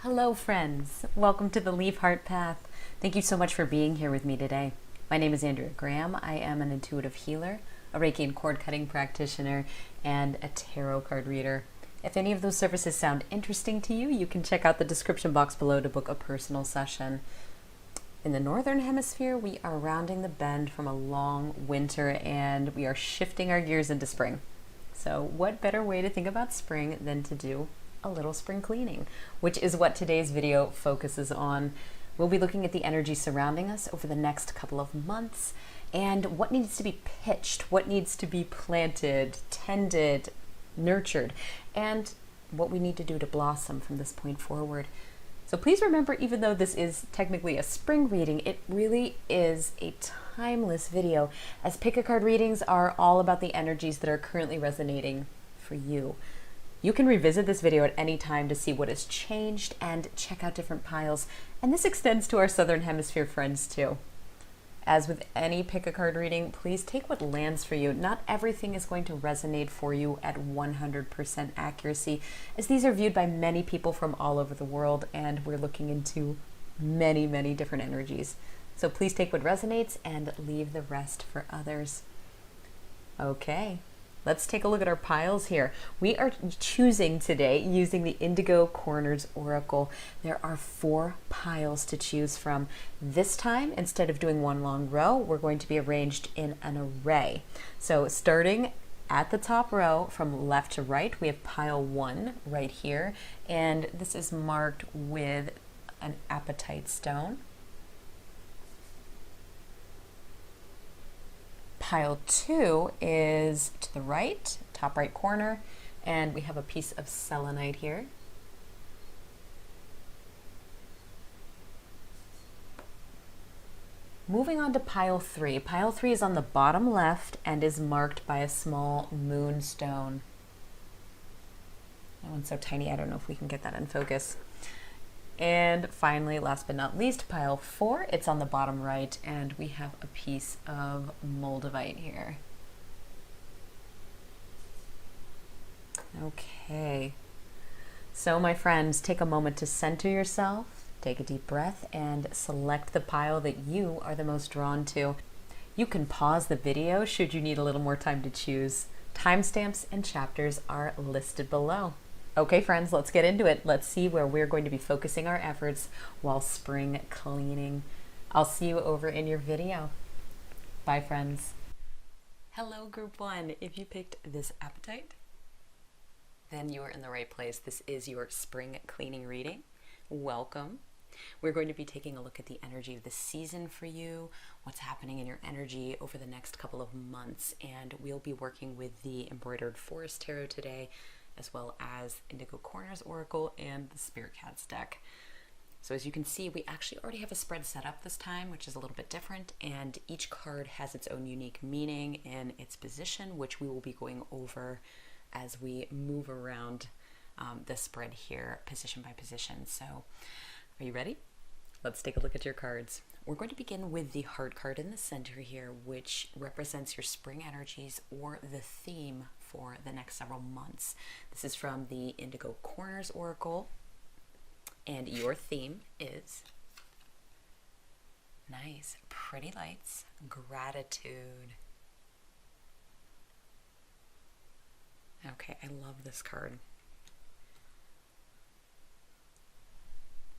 Hello, friends. Welcome to the Leaf Heart Path. Thank you so much for being here with me today. My name is Andrea Graham. I am an intuitive healer, a Reiki and cord cutting practitioner, and a tarot card reader. If any of those services sound interesting to you, you can check out the description box below to book a personal session. In the Northern Hemisphere, we are rounding the bend from a long winter and we are shifting our gears into spring. So what better way to think about spring than to do a little spring cleaning, which is what today's video focuses on. We'll be looking at the energy surrounding us over the next couple of months and what needs to be pitched, what needs to be planted, tended, nurtured, and what we need to do to blossom from this point forward. So please remember, even though this is technically a spring reading, it really is a timeless video, as pick-a-card readings are all about the energies that are currently resonating for you. You can revisit this video at any time to see what has changed and check out different piles, and this extends to our Southern Hemisphere friends too. As with any pick-a-card reading, please take what lands for you. Not everything is going to resonate for you at 100% accuracy, as these are viewed by many people from all over the world, and we're looking into many, many different energies. So please take what resonates and leave the rest for others. Okay, let's take a look at our piles here. We are choosing today using the Indigo Corners Oracle. There are 4 piles to choose from. This time, instead of doing one long row, we're going to be arranged in an array. So starting at the top row from left to right, we have pile 1 right here, and this is marked with an apatite stone. Pile 2 is to the right, top right corner, and we have a piece of selenite here. Moving on to pile 3. Pile 3 is on the bottom left and is marked by a small moonstone. That one's so tiny, I don't know if we can get that in focus. And finally, last but not least, pile 4, it's on the bottom right, and we have a piece of Moldavite here. Okay, so my friends, take a moment to center yourself, take a deep breath, and select the pile that you are the most drawn to. You can pause the video should you need a little more time to choose. Timestamps and chapters are listed below. Okay, friends, let's get into it. Let's see where we're going to be focusing our efforts while spring cleaning. I'll see you over in your video. Bye, friends. Hello, group 1. If you picked this apatite, then you are in the right place. This is your spring cleaning reading. Welcome. We're going to be taking a look at the energy of the season for you, what's happening in your energy over the next couple of months, and we'll be working with the Embroidered Forest Tarot today, as well as Indigo Corners Oracle and the Spirit Cats deck. So as you can see, we actually already have a spread set up this time, which is a little bit different, and each card has its own unique meaning in its position, which we will be going over as we move around the spread here, position by position. So are you ready? Let's take a look at your cards. We're going to begin with the heart card in the center here, which represents your spring energies or the theme for the next several months. This is from the Indigo Corners Oracle, and your theme is nice, pretty lights, gratitude. Okay, I love this card.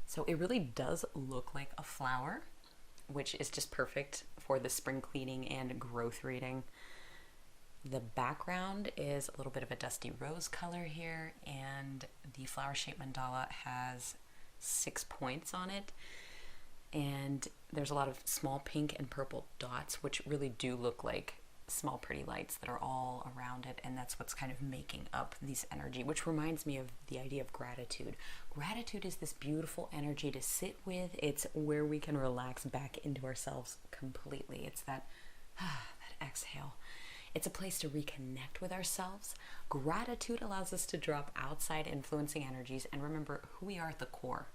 So it really does look like a flower, which is just perfect for the spring cleaning and growth reading. The background is a little bit of a dusty rose color here, and the flower-shaped mandala has 6 points on it, and there's a lot of small pink and purple dots, which really do look like small pretty lights that are all around it, and that's what's kind of making up this energy, which reminds me of the idea of gratitude. Gratitude is this beautiful energy to sit with. It's where we can relax back into ourselves completely. It's that exhale. It's a place to reconnect with ourselves. Gratitude allows us to drop outside influencing energies and remember who we are at the core.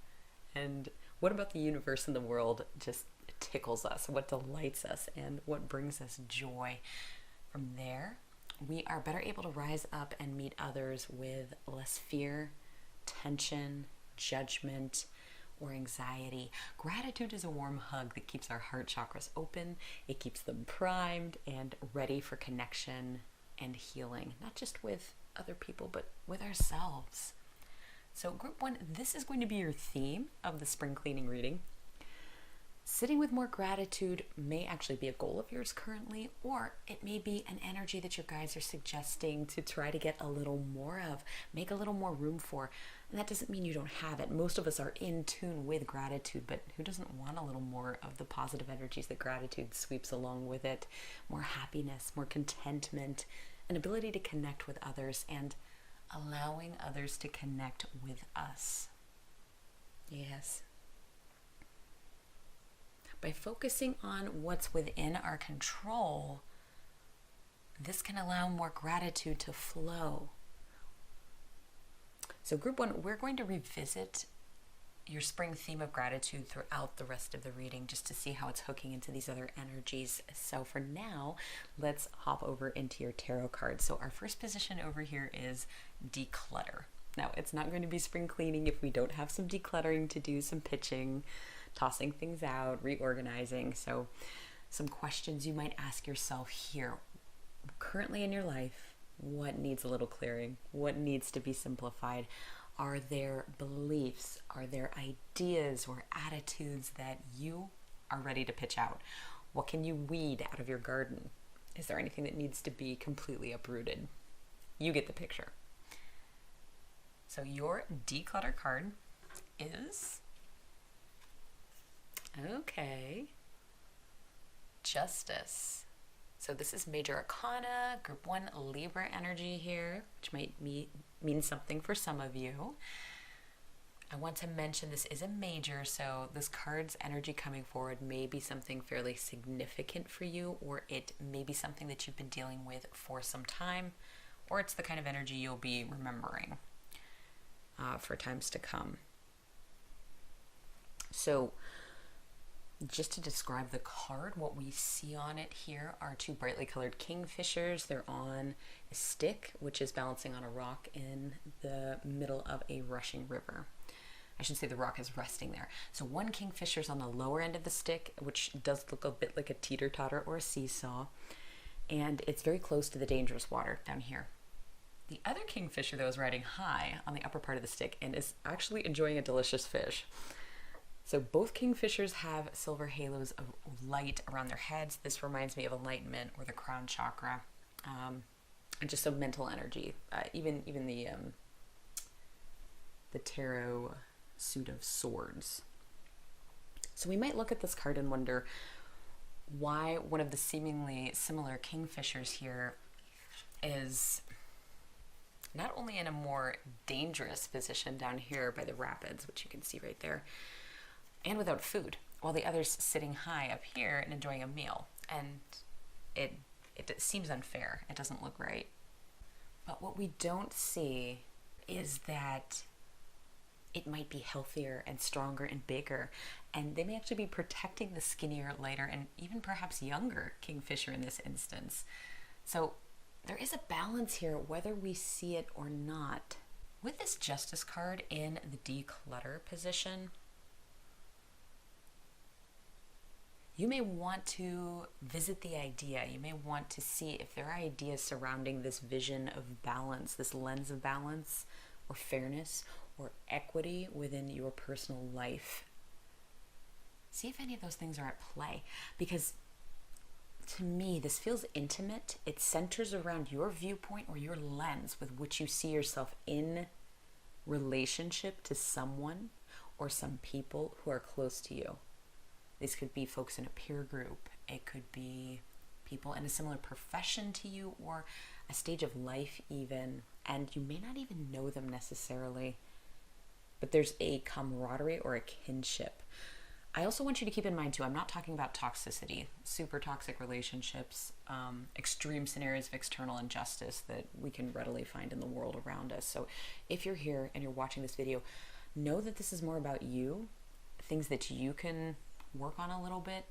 And what about the universe and the world just tickles us, what delights us, and what brings us joy. From there, we are better able to rise up and meet others with less fear, tension, judgment or anxiety. Gratitude is a warm hug that keeps our heart chakras open. It keeps them primed and ready for connection and healing, not just with other people, but with ourselves. So group 1, this is going to be your theme of the spring cleaning reading. Sitting with more gratitude may actually be a goal of yours currently, or it may be an energy that your guides are suggesting to try to get a little more of, make a little more room for. And that doesn't mean you don't have it. Most of us are in tune with gratitude, but who doesn't want a little more of the positive energies that gratitude sweeps along with it? More happiness, more contentment, an ability to connect with others, and allowing others to connect with us. Yes. By focusing on what's within our control, this can allow more gratitude to flow. So group 1, we're going to revisit your spring theme of gratitude throughout the rest of the reading just to see how it's hooking into these other energies. So for now, let's hop over into your tarot cards. So our first position over here is declutter. Now, it's not going to be spring cleaning if we don't have some decluttering to do, some pitching, tossing things out, reorganizing. So some questions you might ask yourself here. Currently in your life, what needs a little clearing? What needs to be simplified? Are there beliefs? Are there ideas or attitudes that you are ready to pitch out? What can you weed out of your garden? Is there anything that needs to be completely uprooted? You get the picture. So your declutter card is, okay, Justice. So this is Major Arcana, Group 1 Libra energy here, which might mean something for some of you. I want to mention this is a major, so this card's energy coming forward may be something fairly significant for you, or it may be something that you've been dealing with for some time, or it's the kind of energy you'll be remembering for times to come. So just to describe the card, what we see on it here are 2 brightly colored kingfishers. They're on a stick, which is balancing on a rock in the middle of a rushing river. I should say the rock is resting there. So one kingfisher's on the lower end of the stick, which does look a bit like a teeter-totter or a seesaw, and it's very close to the dangerous water down here. The other kingfisher, though, is riding high on the upper part of the stick and is actually enjoying a delicious fish. So both kingfishers have silver halos of light around their heads. This reminds me of enlightenment or the crown chakra, and just some mental energy. Even the tarot suit of swords. So we might look at this card and wonder why one of the seemingly similar kingfishers here is not only in a more dangerous position down here by the rapids, which you can see right there, and without food, while the other's sitting high up here and enjoying a meal. And it seems unfair. It doesn't look right. But what we don't see is that it might be healthier and stronger and bigger, and they may actually be protecting the skinnier, lighter, and even perhaps younger kingfisher in this instance. So there is a balance here, whether we see it or not. With this Justice card in the declutter position, you may want to visit the idea. You may want to see if there are ideas surrounding this vision of balance, this lens of balance or fairness or equity within your personal life. See if any of those things are at play, because to me, this feels intimate. It centers around your viewpoint or your lens with which you see yourself in relationship to someone or some people who are close to you. These could be folks in a peer group. It could be people in a similar profession to you or a stage of life even, and you may not even know them necessarily, but there's a camaraderie or a kinship. I also want you to keep in mind too, I'm not talking about toxicity, super toxic relationships, extreme scenarios of external injustice that we can readily find in the world around us. So if you're here and you're watching this video, know that this is more about you, things that you can work on a little bit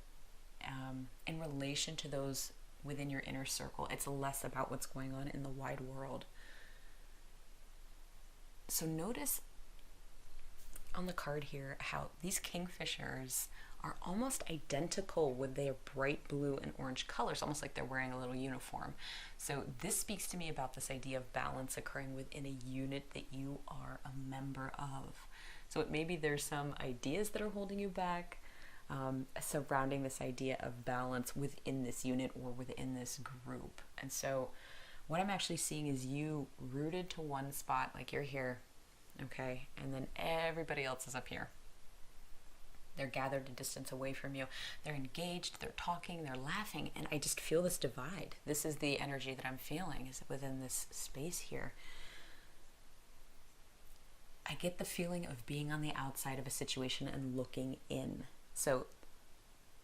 in relation to those within your inner circle. It's less about what's going on in the wide world. So notice on the card here how these kingfishers are almost identical with their bright blue and orange colors, almost like they're wearing a little uniform. So this speaks to me about this idea of balance occurring within a unit that you are a member of. So it maybe there's some ideas that are holding you back, surrounding this idea of balance within this unit or within this group. And so what I'm actually seeing is you rooted to one spot, like you're here, okay, and then everybody else is up here. They're gathered a distance away from you. They're engaged, they're talking, they're laughing, and I just feel this divide. This is the energy that I'm feeling is within this space here. I get the feeling of being on the outside of a situation and looking in. So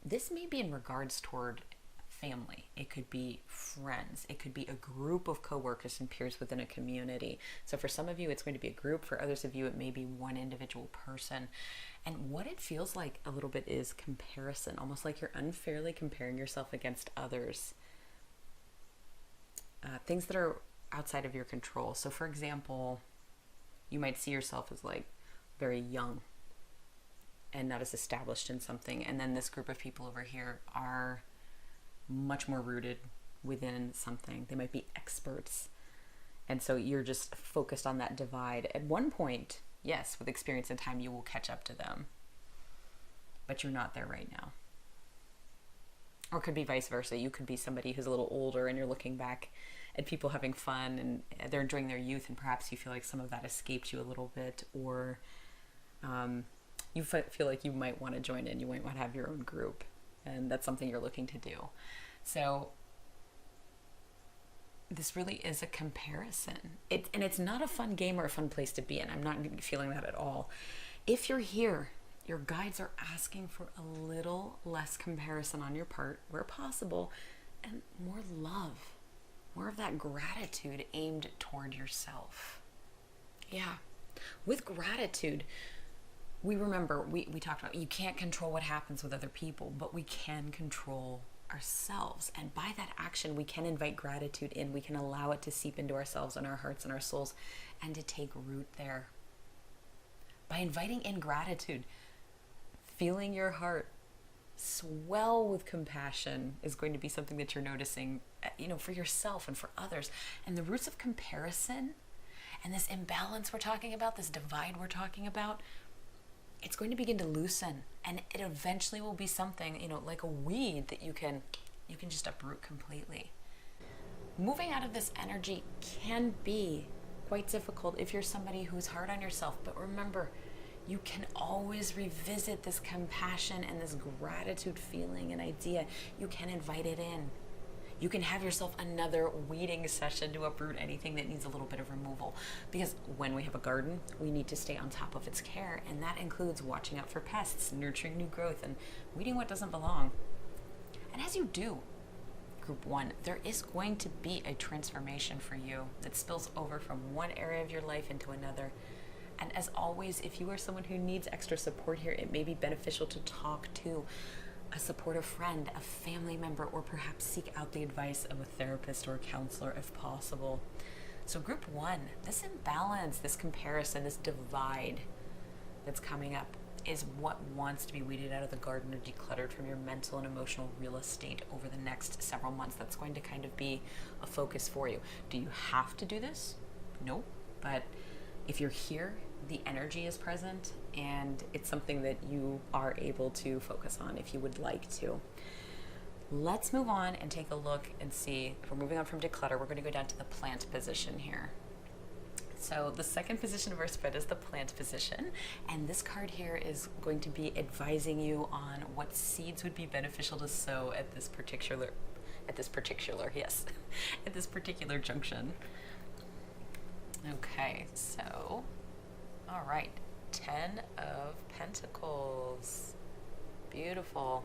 this may be in regards toward family. It could be friends. It could be a group of coworkers and peers within a community. So for some of you, it's going to be a group. For others of you, it may be one individual person. And what it feels like a little bit is comparison, almost like you're unfairly comparing yourself against others. Things that are outside of your control. So for example, you might see yourself as like very young and not as established in something. And then this group of people over here are much more rooted within something. They might be experts. And so you're just focused on that divide. At one point, yes, with experience and time, you will catch up to them. But you're not there right now. Or it could be vice versa. You could be somebody who's a little older and you're looking back at people having fun and they're enjoying their youth, and perhaps you feel like some of that escaped you a little bit, or you feel like you might want to join in. You might want to have your own group, and that's something you're looking to do. So this really is a comparison. And it's not a fun game or a fun place to be in. I'm not feeling that at all. If you're here, your guides are asking for a little less comparison on your part, where possible, and more love, more of that gratitude aimed toward yourself. Yeah. With gratitude, we remember, we talked about, you can't control what happens with other people, but we can control ourselves. And by that action, we can invite gratitude in. We can allow it to seep into ourselves and our hearts and our souls and to take root there. By inviting in gratitude, feeling your heart swell with compassion is going to be something that you're noticing, for yourself and for others. And the roots of comparison and this imbalance we're talking about, this divide we're talking about, it's going to begin to loosen, and it eventually will be something, like a weed that you can just uproot completely. Moving out of this energy can be quite difficult if you're somebody who's hard on yourself, but remember, you can always revisit this compassion and this gratitude feeling and idea. You can invite it in. You can have yourself another weeding session to uproot anything that needs a little bit of removal. Because when we have a garden, we need to stay on top of its care, and that includes watching out for pests, nurturing new growth, and weeding what doesn't belong. And as you do, Group 1, there is going to be a transformation for you that spills over from one area of your life into another. And as always, if you are someone who needs extra support here, it may be beneficial to talk to a supportive friend, a family member, or perhaps seek out the advice of a therapist or a counselor if possible. So Group 1, this imbalance, this comparison, this divide that's coming up is what wants to be weeded out of the garden or decluttered from your mental and emotional real estate over the next several months. That's going to kind of be a focus for you. Do you have to do this? No, but if you're here, the energy is present, and it's something that you are able to focus on if you would like to. Let's move on and take a look and see if we're moving on from declutter. We're going to go down to the plant position here. So the second position of our spread is the plant position, and this card here is going to be advising you on what seeds would be beneficial to sow at this particular junction. Okay, so, all right, 10 of Pentacles. Beautiful.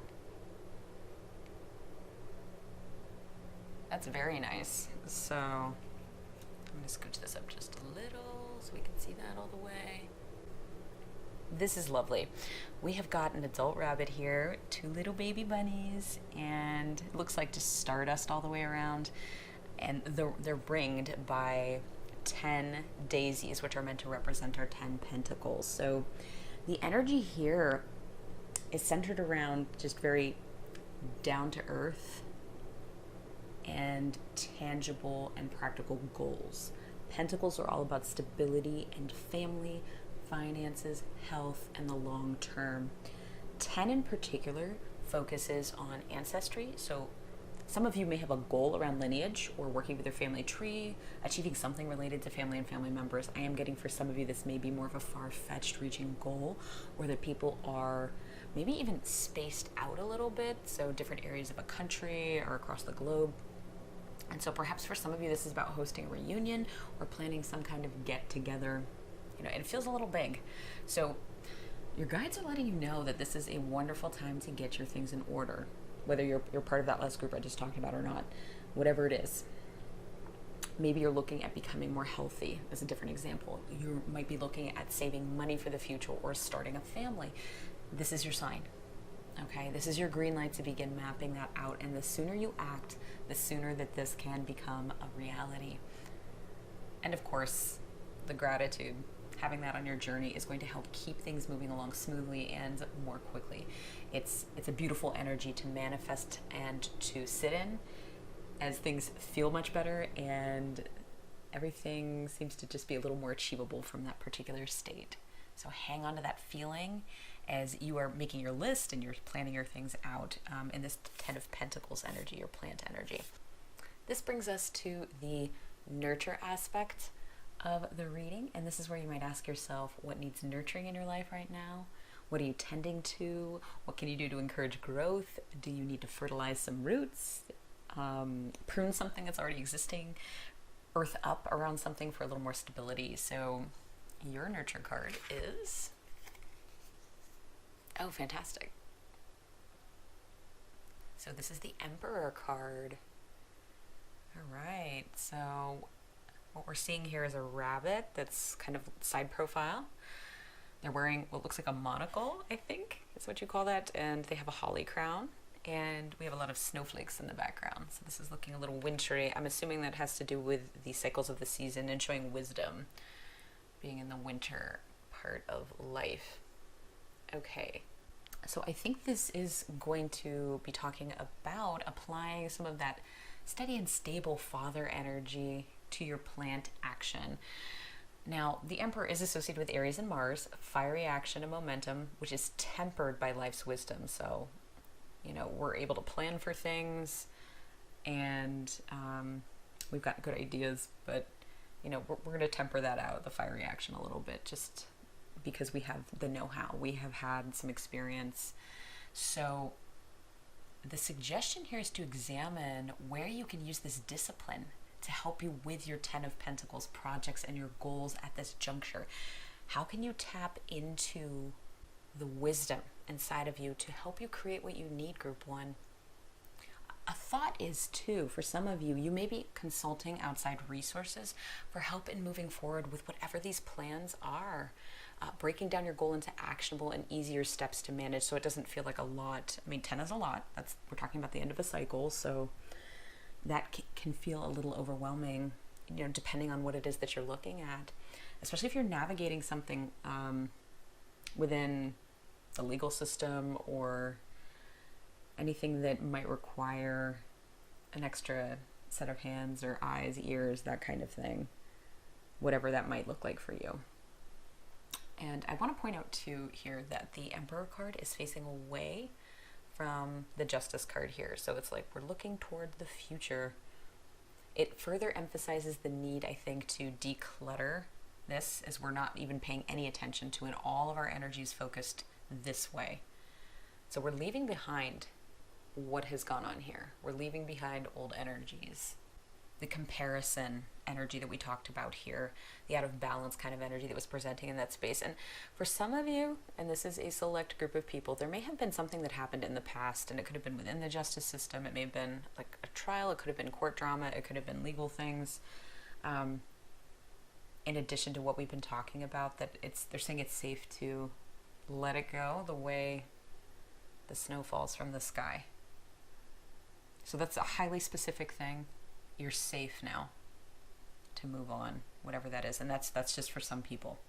That's very nice. So, I'm going to scooch this up just a little so we can see that all the way. This is lovely. We have got an adult rabbit here, 2 little baby bunnies, and it looks like just stardust all the way around. And they're ringed by 10 daisies, which are meant to represent our 10 pentacles. So The energy here is centered around just very down to earth and tangible and practical goals. Pentacles are all about stability and family, finances, health, and the long term. 10 in particular focuses on ancestry. So some of you may have a goal around lineage or working with your family tree, achieving something related to family and family members. I am getting for some of you this may be more of a far-fetched reaching goal, or that people are maybe even spaced out a little bit, so different areas of a country or across the globe. And so perhaps for some of you this is about hosting a reunion or planning some kind of get together. It feels a little big. So your guides are letting you know that this is a wonderful time to get your things in order, whether you're part of that last group I just talked about or not, whatever it is. Maybe you're looking at becoming more healthy as a different example. You might be looking at saving money for the future or starting a family. This is your sign. Okay, this is your green light to begin mapping that out. And the sooner you act, the sooner that this can become a reality. And of course, the gratitude, having that on your journey is going to help keep things moving along smoothly and more quickly. It's a beautiful energy to manifest and to sit in as things feel much better and everything seems to just be a little more achievable from that particular state. So hang on to that feeling as you are making your list and you're planning your things out in this 10 of Pentacles energy, your plant energy. This brings us to the nurture aspect of the reading, and this is where you might ask yourself, what needs nurturing in your life right now? What are you tending to? What can you do to encourage growth? Do you need to fertilize some roots? Prune something that's already existing? Earth up around something for a little more stability? So your nurture card is... oh, fantastic. So this is the Emperor card. All right, so what we're seeing here is a rabbit that's kind of side profile. They're wearing what looks like a monocle, I think is what you call that, and they have a holly crown, and we have a lot of snowflakes in the background. So this is looking a little wintry. I'm assuming that has to do with the cycles of the season and showing wisdom, being in the winter part of life. Okay, so I think this is going to be talking about applying some of that steady and stable father energy to your plant action. Now, the Emperor is associated with Aries and Mars, fiery action and momentum, which is tempered by life's wisdom. So, we're able to plan for things and we've got good ideas, but, we're going to temper that out, the fiery action a little bit, just because we have the know-how. We have had some experience. So the suggestion here is to examine where you can use this discipline to help you with your 10 of Pentacles projects and your goals at this juncture. How can you tap into the wisdom inside of you to help you create what you need, Group 1? A thought is, too, for some of you, you may be consulting outside resources for help in moving forward with whatever these plans are. Breaking down your goal into actionable and easier steps to manage so it doesn't feel like a lot. I mean, 10 is a lot. We're talking about the end of a cycle, so that can feel a little overwhelming, depending on what it is that you're looking at, especially if you're navigating something within the legal system or anything that might require an extra set of hands or eyes, ears, that kind of thing, whatever that might look like for you. And I want to point out too here that the Emperor card is facing away from the Justice card here. So it's like we're looking toward the future. It further emphasizes the need, I think, to declutter this, as we're not even paying any attention to it. All of our energy is focused this way. So we're leaving behind what has gone on here. We're leaving behind old energies. The comparison energy that we talked about here, the out of balance kind of energy that was presenting in that space. And for some of you, and this is a select group of people, there may have been something that happened in the past, and it could have been within the justice system. It may have been like a trial. It could have been court drama. It could have been legal things. In addition to what we've been talking about, that they're saying it's safe to let it go the way the snow falls from the sky. So that's a highly specific thing. You're safe now to move on, whatever that is. And that's just for some people.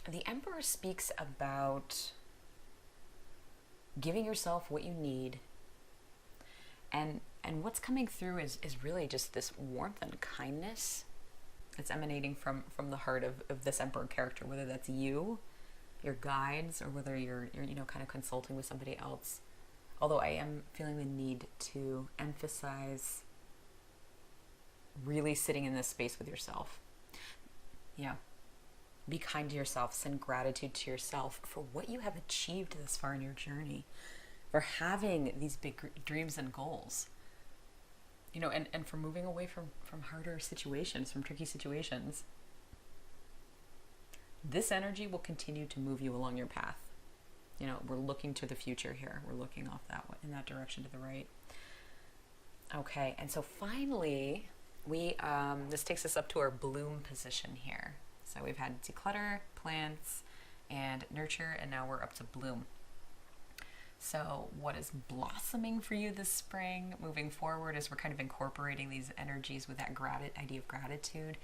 The Emperor speaks about giving yourself what you need, and what's coming through is really just this warmth and kindness. It's emanating from the heart of this Emperor character, whether that's you, your guides, or whether you're kind of consulting with somebody else. Although I am feeling the need to emphasize really sitting in this space with yourself. Yeah. Be kind to yourself. Send gratitude to yourself for what you have achieved this far in your journey, for having these big dreams and goals. And for moving away from harder situations, from tricky situations. This energy will continue to move you along your path. We're looking to the future here. We're looking off that way, in that direction to the right. Okay, and so finally, this takes us up to our bloom position here. So we've had declutter, plants, and nurture, and now we're up to bloom. So what is blossoming for you this spring moving forward as we're kind of incorporating these energies with that idea of gratitude?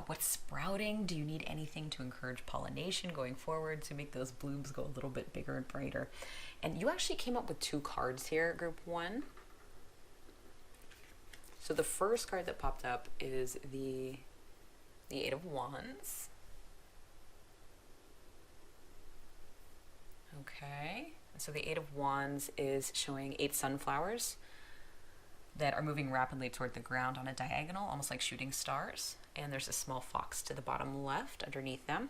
What's sprouting? Do you need anything to encourage pollination going forward to make those blooms go a little bit bigger and brighter? And you actually came up with 2 cards here, group 1. So the first card that popped up is the 8 of Wands. Okay, so the 8 of Wands is showing 8 sunflowers that are moving rapidly toward the ground on a diagonal, almost like shooting stars. And there's a small fox to the bottom left underneath them.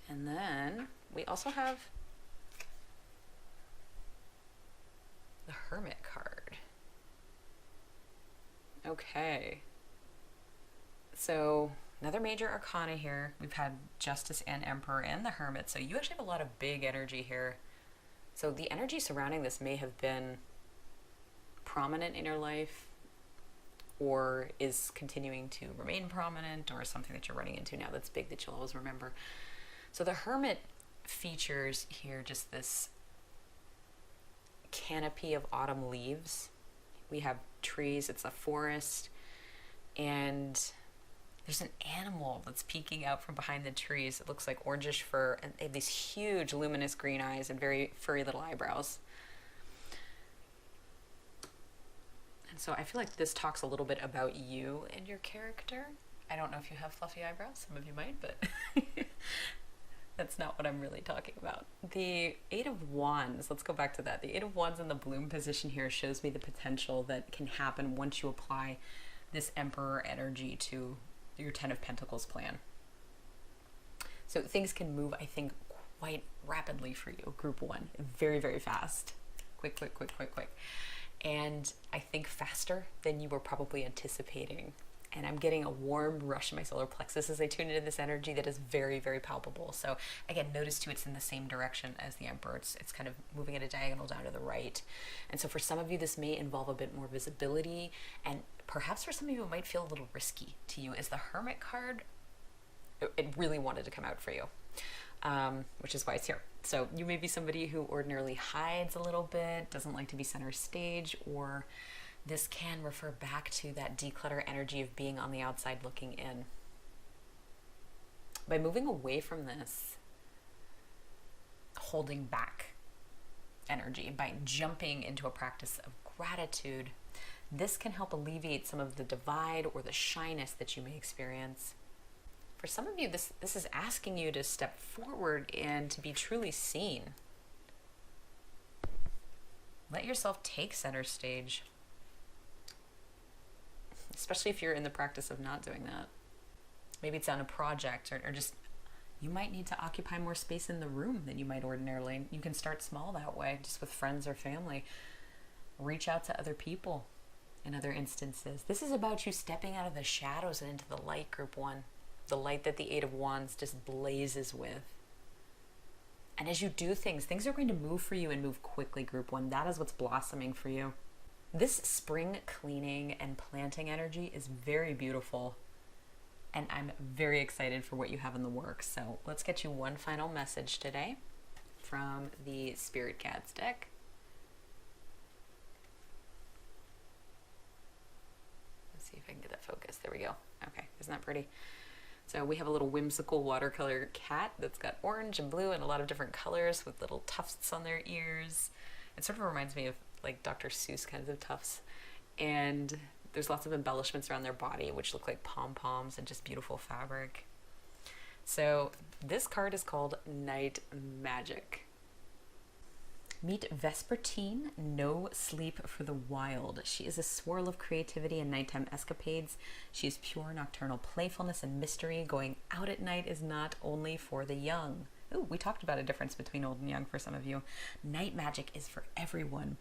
And then we also have the Hermit card. Okay. So another major arcana here. We've had Justice and Emperor and the Hermit. So you actually have a lot of big energy here. So the energy surrounding this may have been prominent in your life, or is continuing to remain prominent, or something that you're running into now that's big that you'll always remember. So the Hermit features here just this canopy of autumn leaves. We have trees, it's a forest, and there's an animal that's peeking out from behind the trees. It looks like orangish fur, and they have these huge luminous green eyes and very furry little eyebrows. And so I feel like this talks a little bit about you and your character. I don't know if you have fluffy eyebrows. Some of you might, but that's not what I'm really talking about. The 8 of Wands, let's go back to that. The 8 of Wands in the bloom position here shows me the potential that can happen once you apply this Emperor energy to your 10 of Pentacles plan. So things can move, I think, quite rapidly for you, group 1. Very, very fast. Quick. And I think faster than you were probably anticipating. And I'm getting a warm rush in my solar plexus as I tune into this energy that is very, very palpable. So again, notice too, it's in the same direction as the Emperor. It's kind of moving at a diagonal down to the right. And so for some of you, this may involve a bit more visibility. And perhaps for some of you, it might feel a little risky to you, as the Hermit card, it really wanted to come out for you. Which is why it's here. So you may be somebody who ordinarily hides a little bit, doesn't like to be center stage, or this can refer back to that declutter energy of being on the outside looking in. By moving away from this holding back energy, by jumping into a practice of gratitude, this can help alleviate some of the divide or the shyness that you may experience. For some of you, this is asking you to step forward and to be truly seen. Let yourself take center stage, especially if you're in the practice of not doing that. Maybe it's on a project, or just you might need to occupy more space in the room than you might ordinarily. You can start small that way, just with friends or family. Reach out to other people in other instances. This is about you stepping out of the shadows and into the light, group 1. The light that the 8 of Wands just blazes with. And as you do things are going to move for you and move quickly, group 1. That is what's blossoming for you. This spring cleaning and planting energy is very beautiful. And I'm very excited for what you have in the works. So let's get you one final message today from the Spirit Guides deck. Let's see if I can get that focused. There we go. Okay, isn't that pretty? So we have a little whimsical watercolor cat that's got orange and blue and a lot of different colors with little tufts on their ears. It sort of reminds me of like Dr. Seuss kinds of tufts. And there's lots of embellishments around their body, which look like pom-poms and just beautiful fabric. So this card is called Night Magic. Meet Vespertine, No Sleep for the Wild. She is a swirl of creativity and nighttime escapades. She is pure nocturnal playfulness and mystery. Going out at night is not only for the young. Ooh, we talked about a difference between old and young for some of you. Night magic is for everyone.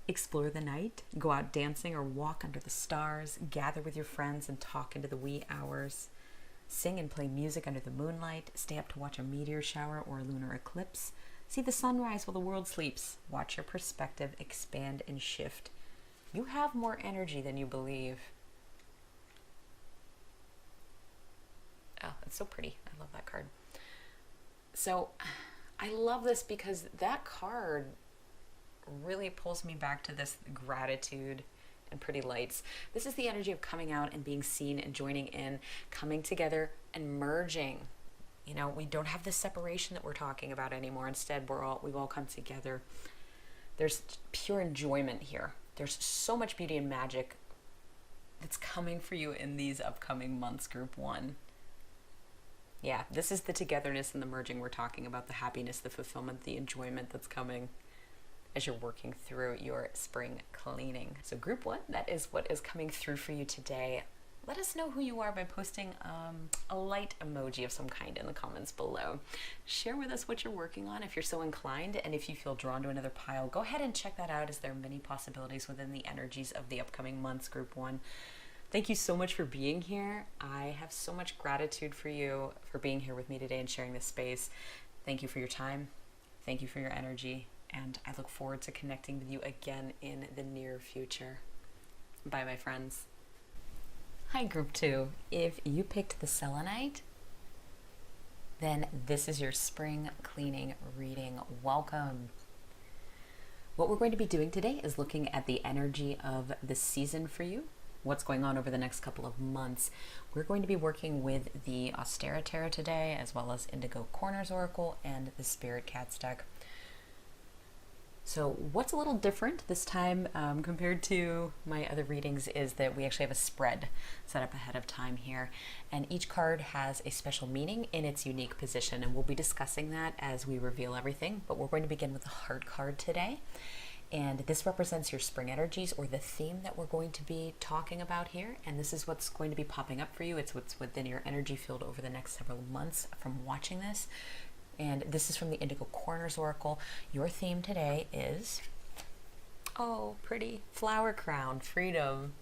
Explore the night, go out dancing or walk under the stars, gather with your friends and talk into the wee hours. Sing and play music under the moonlight, stay up to watch a meteor shower or a lunar eclipse. See the sunrise while the world sleeps. Watch your perspective expand and shift. You have more energy than you believe. Oh, it's so pretty. I love that card. So I love this because that card really pulls me back to this gratitude and pretty lights. This is the energy of coming out and being seen and joining in, coming together and merging. You know, we don't have this separation that we're talking about anymore. Instead, we've all come together. There's pure enjoyment here. There's so much beauty and magic that's coming for you in these upcoming months, Group 1. Yeah, this is the togetherness and the merging we're talking about, the happiness, the fulfillment, the enjoyment that's coming as you're working through your spring cleaning. So Group 1, that is what is coming through for you today. Let us know who you are by posting a light emoji of some kind in the comments below. Share with us what you're working on if you're so inclined, and if you feel drawn to another pile, go ahead and check that out, as there are many possibilities within the energies of the upcoming months, Group 1. Thank you so much for being here. I have so much gratitude for you for being here with me today and sharing this space. Thank you for your time. Thank you for your energy. And I look forward to connecting with you again in the near future. Bye, my friends. Hi, Group 2. If you picked the Selenite, then this is your spring cleaning reading. Welcome. What we're going to be doing today is looking at the energy of the season for you, what's going on over the next couple of months. We're going to be working with the Austera Tarot today, as well as Indigo Corners Oracle and the Spirit Cats deck. So what's a little different this time compared to my other readings is that we actually have a spread set up ahead of time here, and each card has a special meaning in its unique position, and we'll be discussing that as we reveal everything. But we're going to begin with the Heart card today, and this represents your spring energies, or the theme that we're going to be talking about here, and this is what's going to be popping up for you. It's what's within your energy field over the next several months from watching this. And this is from the Indigo Corners Oracle. Your theme today is, oh, pretty, flower crown, freedom.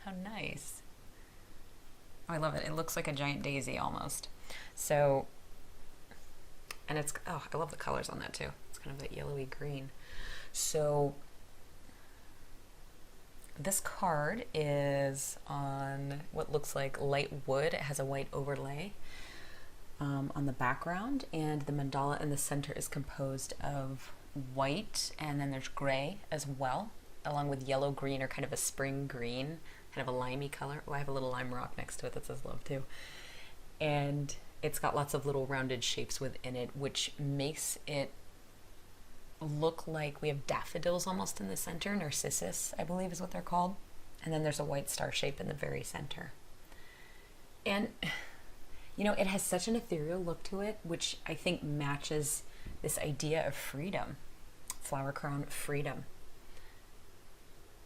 How nice. Oh, I love it. It looks like a giant daisy almost. So, and it's, oh, I love the colors on that too. It's kind of that yellowy green. So this card is on what looks like light wood. It has a white overlay on the background, and the mandala in the center is composed of white, and then there's gray as well, along with yellow green, or kind of a spring green, kind of a limey color. Oh, I have a little lime rock next to it that says love too. And it's got lots of little rounded shapes within it, which makes it look like we have daffodils almost in the center. Narcissus, I believe, is what they're called. And then there's a white star shape in the very center. And you know, it has such an ethereal look to it, which I think matches this idea of freedom. Flower crown, freedom.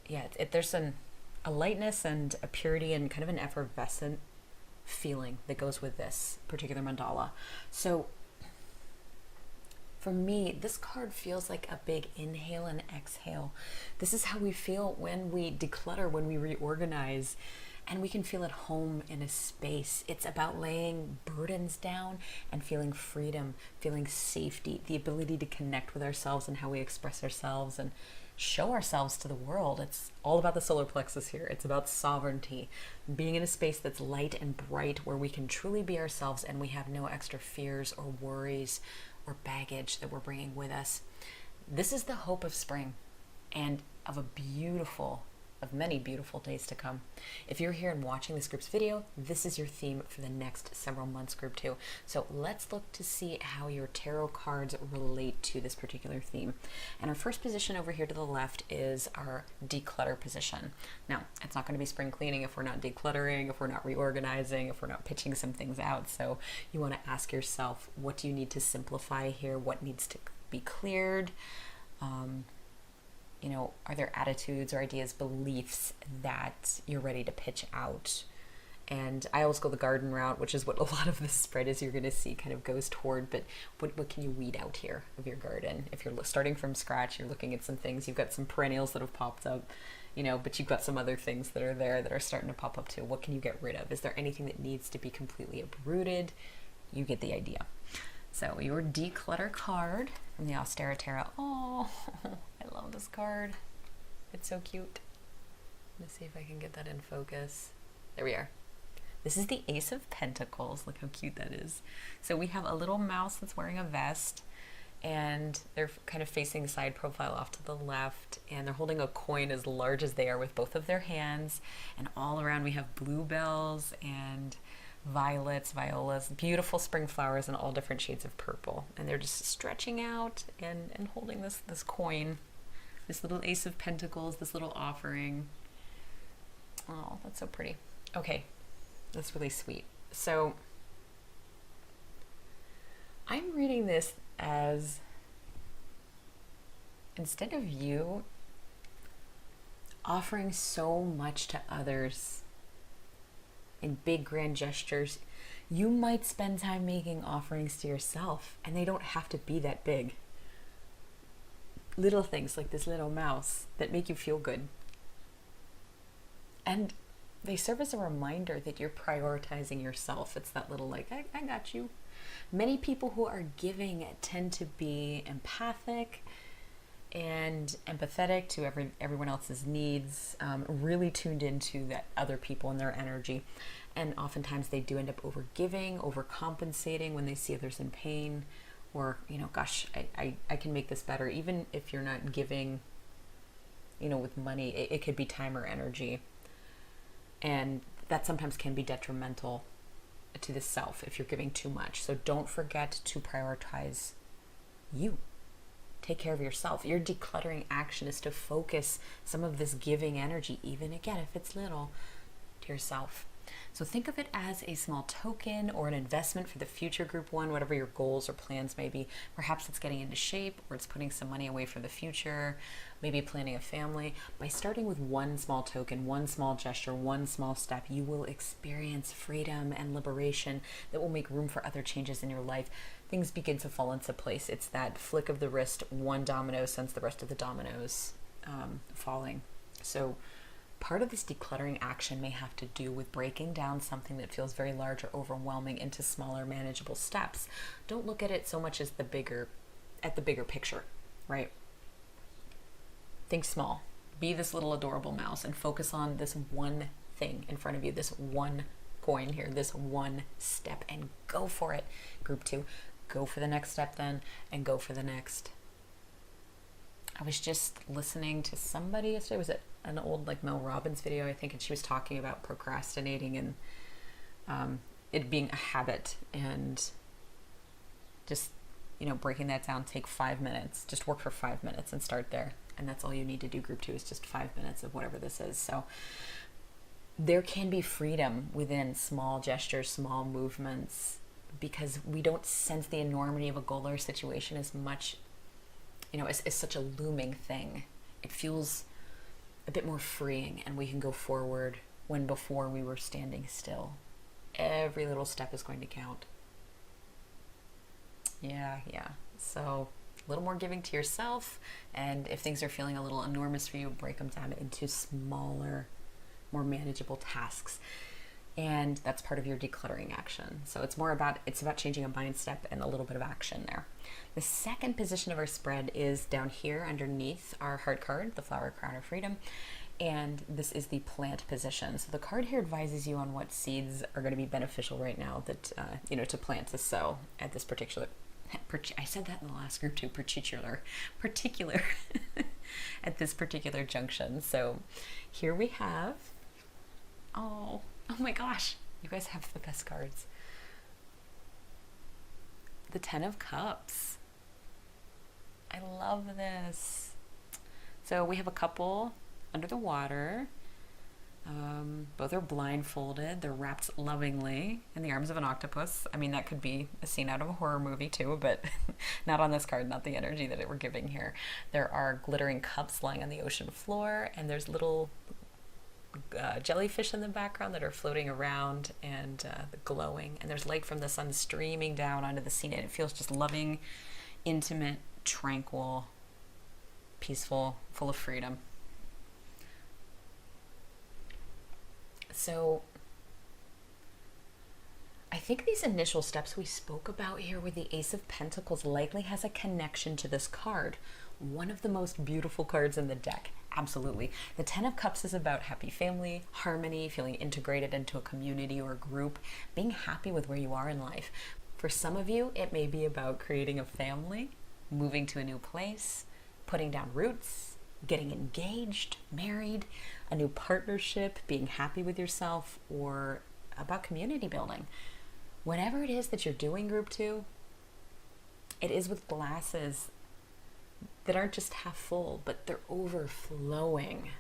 Yeah, there's a lightness and a purity and kind of an effervescent feeling that goes with this particular mandala. So for me, this card feels like a big inhale and exhale. This is how we feel when we declutter, when we reorganize, and we can feel at home in a space. It's about laying burdens down and feeling freedom, feeling safety, the ability to connect with ourselves and how we express ourselves and show ourselves to the world. It's all about the solar plexus here. It's about sovereignty, being in a space that's light and bright, where we can truly be ourselves and we have no extra fears or worries or baggage that we're bringing with us. This is the hope of spring and of a beautiful of many beautiful days to come. If you're here and watching this group's video, this is your theme for the next several months, group 2. So let's look to see how your tarot cards relate to this particular theme. And our first position over here to the left is our declutter position. Now, it's not going to be spring cleaning if we're not decluttering, if we're not reorganizing, if we're not pitching some things out. So you want to ask yourself, what do you need to simplify here? What needs to be cleared? Are there attitudes or ideas, beliefs that you're ready to pitch out? And I always go the garden route, which is what a lot of this spread is you're going to see kind of goes toward, but what can you weed out here of your garden? If you're starting from scratch, you're looking at some things, you've got some perennials that have popped up, but you've got some other things that are there that are starting to pop up too. What can you get rid of? Is there anything that needs to be completely uprooted? You get the idea. So your declutter card from the Austera Tarot. Oh, I love this card. It's so cute. Let's see if I can get that in focus. There we are. This is the Ace of Pentacles. Look how cute that is. So we have a little mouse that's wearing a vest, and they're kind of facing side profile off to the left, and they're holding a coin as large as they are with both of their hands. And all around we have bluebells and violets, violas, beautiful spring flowers in all different shades of purple. And they're just stretching out and holding this coin, this little Ace of Pentacles, this little offering. Oh, that's so pretty. Okay, that's really sweet. So I'm reading this as, instead of you offering so much to others in big grand gestures, you might spend time making offerings to yourself, and they don't have to be that big. Little things like this little mouse that make you feel good. And they serve as a reminder that you're prioritizing yourself. It's that little I got you. Many people who are giving tend to be empathic and empathetic to everyone else's needs, really tuned into that other people and their energy. And oftentimes they do end up overgiving, overcompensating when they see others in pain, or, gosh, I can make this better. Even if you're not giving, with money, it could be time or energy. And that sometimes can be detrimental to the self if you're giving too much. So don't forget to prioritize you. Take care of yourself. Your decluttering action is to focus some of this giving energy, even again, if it's little, to yourself. So think of it as a small token or an investment for the future, group 1, whatever your goals or plans may be. Perhaps it's getting into shape, or it's putting some money away for the future, maybe planning a family. By starting with one small token, one small gesture, one small step, you will experience freedom and liberation that will make room for other changes in your life. Things begin to fall into place. It's that flick of the wrist, one domino sends the rest of the dominoes falling. So part of this decluttering action may have to do with breaking down something that feels very large or overwhelming into smaller, manageable steps. Don't look at it so much as the bigger picture, right? Think small. Be this little adorable mouse and focus on this one thing in front of you, this one coin here, this one step, and go for it. Group 2, go for the next step then, and go for the next. I was just listening to somebody yesterday. Was it an old Mel Robbins video, I think, and she was talking about procrastinating and it being a habit, and just breaking that down. Take 5 minutes, just work for 5 minutes and start there, and that's all you need to do. Group 2 is just 5 minutes of whatever this is. So there can be freedom within small gestures, small movements, because we don't sense the enormity of a goal or situation as much. It's such a looming thing. It feels a bit more freeing, and we can go forward when before we were standing still. Every little step is going to count. Yeah. So a little more giving to yourself, and if things are feeling a little enormous for you, break them down into smaller, more manageable tasks. And that's part of your decluttering action. So it's about changing a mind step and a little bit of action there. The second position of our spread is down here underneath our heart card, the flower crown of freedom. And this is the plant position. So the card here advises you on what seeds are going to be beneficial right now that, to plant, to sow at this particular, I said that in the last group too, particular. at this particular junction. So here we have, oh my gosh, you guys have the best cards. The Ten of Cups. I love this. So we have a couple under the water. Both are blindfolded. They're wrapped lovingly in the arms of an octopus. I mean, that could be a scene out of a horror movie too, but not on this card, not the energy that we're giving here. There are glittering cups lying on the ocean floor, and there's little jellyfish in the background that are floating around and glowing. And there's light from the sun streaming down onto the scene, and it feels just loving, intimate, tranquil, peaceful, full of freedom. So I think these initial steps we spoke about here with the Ace of Pentacles likely has a connection to this card. One of the most beautiful cards in the deck. Absolutely. The Ten of Cups is about happy family, harmony, feeling integrated into a community or a group, being happy with where you are in life. For some of you, it may be about creating a family, moving to a new place, putting down roots, getting engaged, married, a new partnership, being happy with yourself, or about community building. Whatever it is that you're doing, group 2, it is with glasses that aren't just half full, but they're overflowing.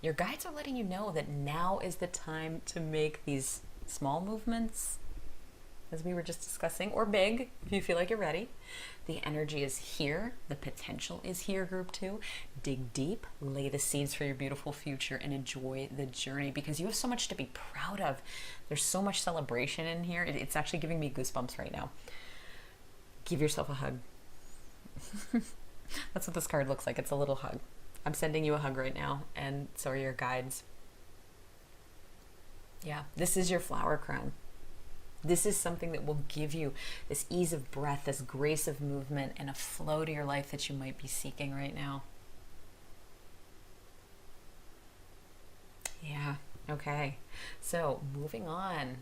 Your guides are letting you know that now is the time to make these small movements, as we were just discussing, or big, if you feel like you're ready. The energy is here. The potential is here, group 2. Dig deep, lay the seeds for your beautiful future, and enjoy the journey, because you have so much to be proud of. There's so much celebration in here. It's actually giving me goosebumps right now. Give yourself a hug. That's what this card looks like. It's a little hug. I'm sending you a hug right now, and so are your guides. Yeah, this is your flower crown. This is something that will give you this ease of breath, this grace of movement, and a flow to your life that you might be seeking right now. Yeah, okay. So moving on,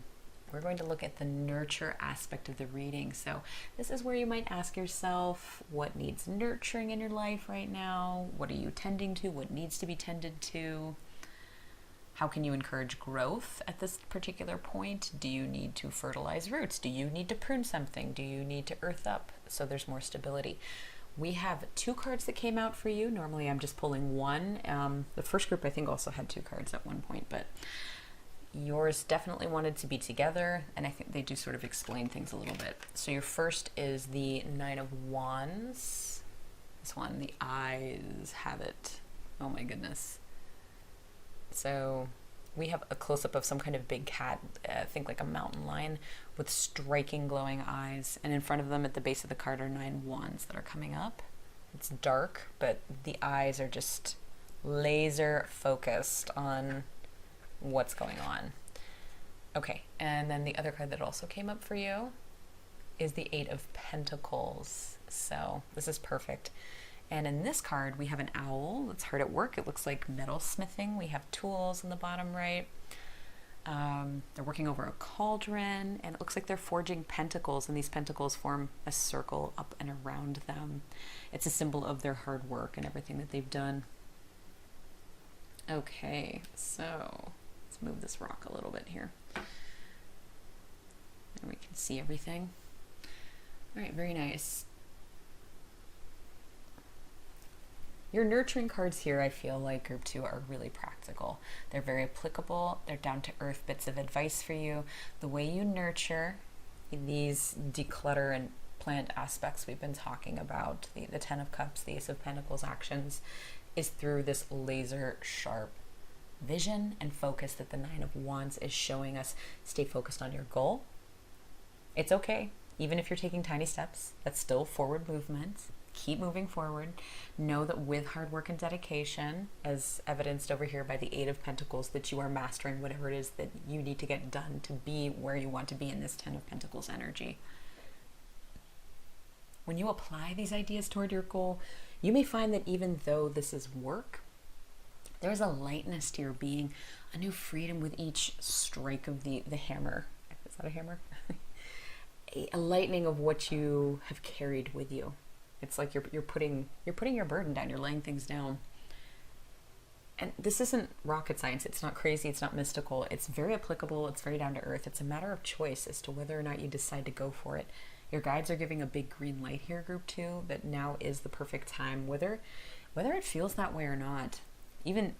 we're going to look at the nurture aspect of the reading. So this is where you might ask yourself, what needs nurturing in your life right now? What are you tending to? What needs to be tended to? How can you encourage growth at this particular point? Do you need to fertilize roots? Do you need to prune something? Do you need to earth up so there's more stability? We have 2 cards that came out for you. Normally I'm just pulling one. The first group I think also had 2 cards at one point, but yours definitely wanted to be together, and I think they do sort of explain things a little bit. So your first is the Nine of Wands. This one, the eyes have it. Oh my goodness. So we have a close-up of some kind of big cat, think like a mountain lion, with striking glowing eyes. And in front of them at the base of the card are 9 wands that are coming up. It's dark, but the eyes are just laser focused on what's going on. Okay, and then the other card that also came up for you is the 8 of Pentacles. So this is perfect. And in this card, we have an owl that's hard at work. It looks like metal smithing. We have tools in the bottom right. They're working over a cauldron, and it looks like they're forging pentacles, and these pentacles form a circle up and around them. It's a symbol of their hard work and everything that they've done. Okay, so let's move this rock a little bit here. And we can see everything. All right, very nice. Your nurturing cards here, I feel like, group 2, are really practical. They're very applicable. They're down to earth bits of advice for you. The way you nurture these declutter and plant aspects we've been talking about, the 10 of Cups, the Ace of Pentacles actions, is through this laser sharp vision and focus that the 9 of Wands is showing us. Stay focused on your goal. It's okay. Even if you're taking tiny steps, that's still forward movement. Keep moving forward. Know that with hard work and dedication, as evidenced over here by the 8 of Pentacles, that you are mastering whatever it is that you need to get done to be where you want to be in this 10 of Pentacles energy. When you apply these ideas toward your goal, you may find that even though this is work, there is a lightness to your being, a new freedom with each strike of the hammer. Is that a hammer? A lightening of what you have carried with you. It's like you're putting your burden down. You're laying things down. And this isn't rocket science. It's not crazy. It's not mystical. It's very applicable. It's very down to earth. It's a matter of choice as to whether or not you decide to go for it. Your guides are giving a big green light here, group 2, that now is the perfect time, whether it feels that way or not. Even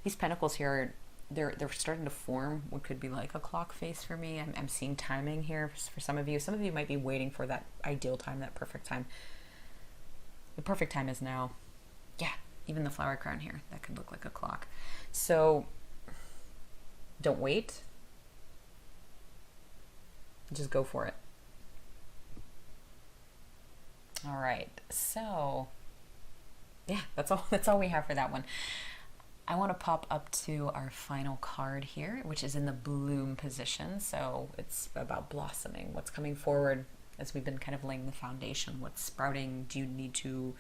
these pentacles here, they're starting to form what could be like a clock face for me. I'm seeing timing here for some of you. Some of you might be waiting for that ideal time, that perfect time. The perfect time is now. Yeah. Even the flower crown here, that could look like a clock. So don't wait. Just go for it. All right. So yeah, that's all we have for that one. I want to pop up to our final card here, which is in the bloom position. So it's about blossoming, what's coming forward as we've been kind of laying the foundation, what's sprouting. Do you need to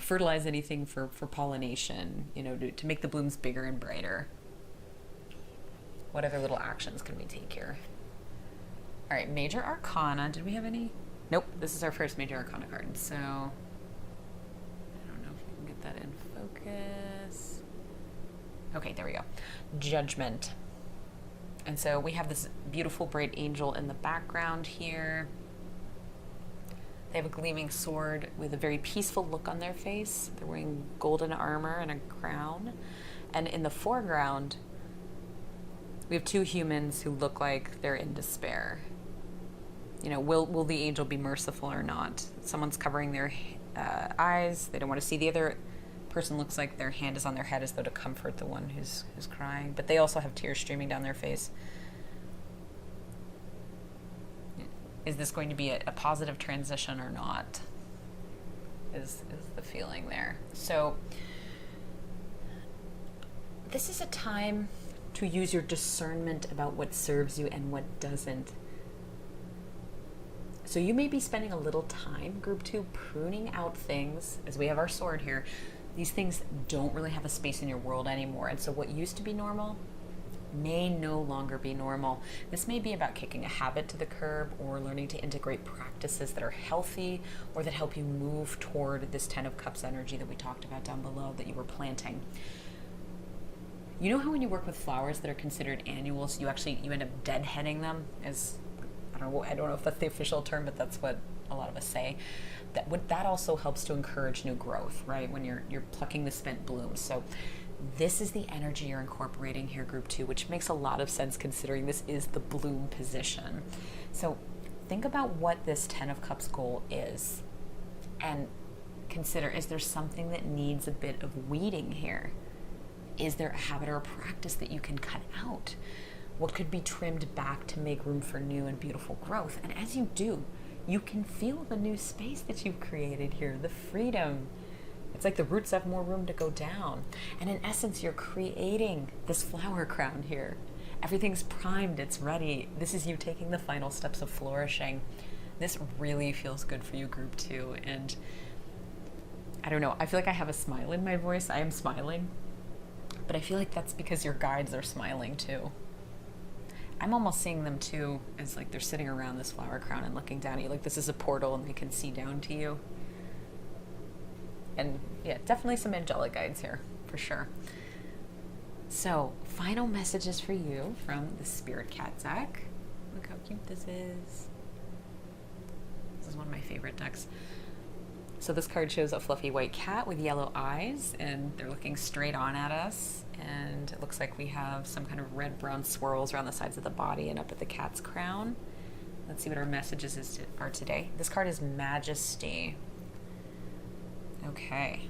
fertilize anything for pollination, to make the blooms bigger and brighter? What other little actions can we take here? All right, Major Arcana. Did we have any? Nope, this is our first Major Arcana card. So, I don't know if we can get that in focus. Okay, there we go. Judgment. And so we have this beautiful bright angel in the background here. They have a gleaming sword with a very peaceful look on their face. They're wearing golden armor and a crown. And in the foreground, we have 2 humans who look like they're in despair. Will the angel be merciful or not? Someone's covering their eyes. They don't want to see. The other person looks like their hand is on their head as though to comfort the one who's crying. But they also have tears streaming down their face. Is this going to be a positive transition or not? Is the feeling there. So this is a time to use your discernment about what serves you and what doesn't. So you may be spending a little time, group 2, pruning out things, as we have our sword here. These things don't really have a space in your world anymore. And so what used to be normal may no longer be normal. This may be about kicking a habit to the curb or learning to integrate practices that are healthy or that help you move toward this 10 of Cups energy that we talked about down below that you were planting. You know how when you work with flowers that are considered annuals, you end up deadheading them? I don't know if that's the official term, but that's what a lot of us say. That also helps to encourage new growth, right? When you're plucking the spent blooms. So this is the energy you're incorporating here, group 2, which makes a lot of sense considering this is the bloom position. So think about what this 10 of Cups goal is and consider, is there something that needs a bit of weeding here? Is there a habit or a practice that you can cut out? What could be trimmed back to make room for new and beautiful growth? And as you do, you can feel the new space that you've created here, the freedom. It's like the roots have more room to go down. And in essence, you're creating this flower crown here. Everything's primed, it's ready. This is you taking the final steps of flourishing. This really feels good for you, group 2. And I don't know, I feel like I have a smile in my voice. I am smiling. But I feel like that's because your guides are smiling too. I'm almost seeing them too as like they're sitting around this flower crown and looking down at you like this is a portal and they can see down to you. And yeah, definitely some angelic guides here, for sure. So, final messages for you from the Spirit Cat deck. Look how cute this is. This is one of my favorite decks. So this card shows a fluffy white cat with yellow eyes, and they're looking straight on at us. And it looks like we have some kind of red-brown swirls around the sides of the body and up at the cat's crown. Let's see what our messages are today. This card is Majesty. Okay.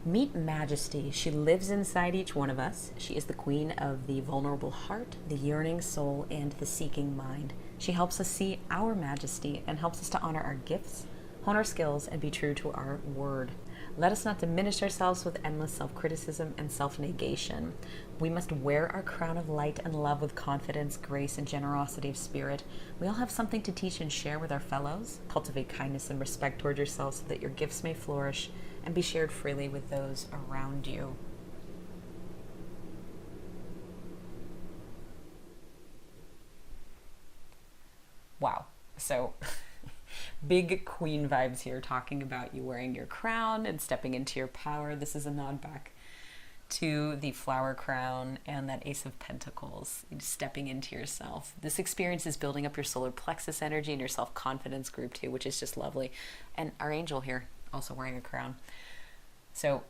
Meet Majesty. She lives inside each one of us. She is the queen of the vulnerable heart, the yearning soul, and the seeking mind. She helps us see our majesty and helps us to honor our gifts, hone our skills, and be true to our word. Let us not diminish ourselves with endless self-criticism and self-negation. We must wear our crown of light and love with confidence, grace, and generosity of spirit. We all have something to teach and share with our fellows. Cultivate kindness and respect toward yourself so that your gifts may flourish and be shared freely with those around you. Wow. So big queen vibes here, talking about you wearing your crown and stepping into your power. This is a nod back to the flower crown and that Ace of Pentacles, stepping into yourself. This experience is building up your solar plexus energy and your self-confidence, group 2, which is just lovely. And our angel here also wearing a crown. So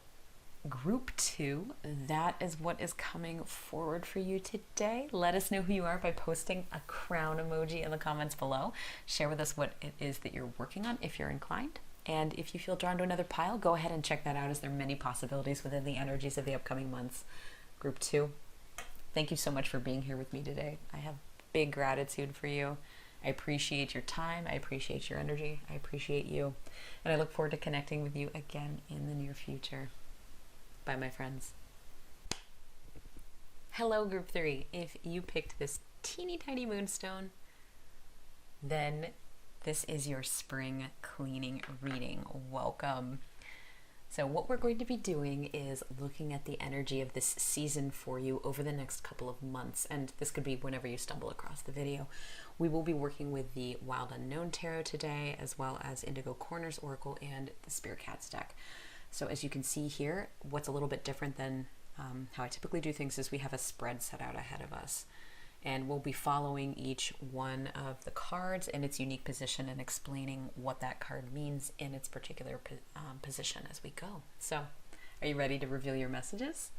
group 2, that is what is coming forward for you today. Let us know who you are by posting a crown emoji in the comments below. Share with us what it is that you're working on if you're inclined. And if you feel drawn to another pile, go ahead and check that out, as there are many possibilities within the energies of the upcoming months. Group 2, thank you so much for being here with me today. I have big gratitude for you. I appreciate your time. I appreciate your energy. I appreciate you. And I look forward to connecting with you again in the near future. Bye, my friends. Hello, group 3. If you picked this teeny tiny moonstone, then this is your spring cleaning reading. Welcome. So what we're going to be doing is looking at the energy of this season for you over the next couple of months. And this could be whenever you stumble across the video. We will be working with the Wild Unknown Tarot today, as well as Indigo Corners Oracle and the Spirit Cats deck. So as you can see here, what's a little bit different than how I typically do things is we have a spread set out ahead of us. And we'll be following each one of the cards in its unique position and explaining what that card means in its particular position as we go. So, are you ready to reveal your messages?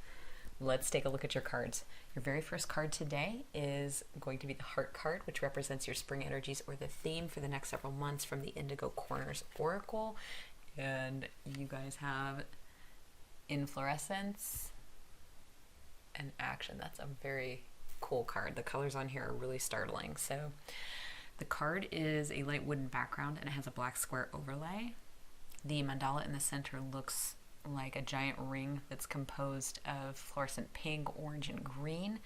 Let's take a look at your cards. Your very first card today is going to be the Heart card, which represents your spring energies or the theme for the next several months from the Indigo Corners Oracle. And you guys have inflorescence and action. That's a very cool card. The colors on here are really startling. So the card is a light wooden background and it has a black square overlay. The mandala in the center looks like a giant ring that's composed of fluorescent pink, orange, and green.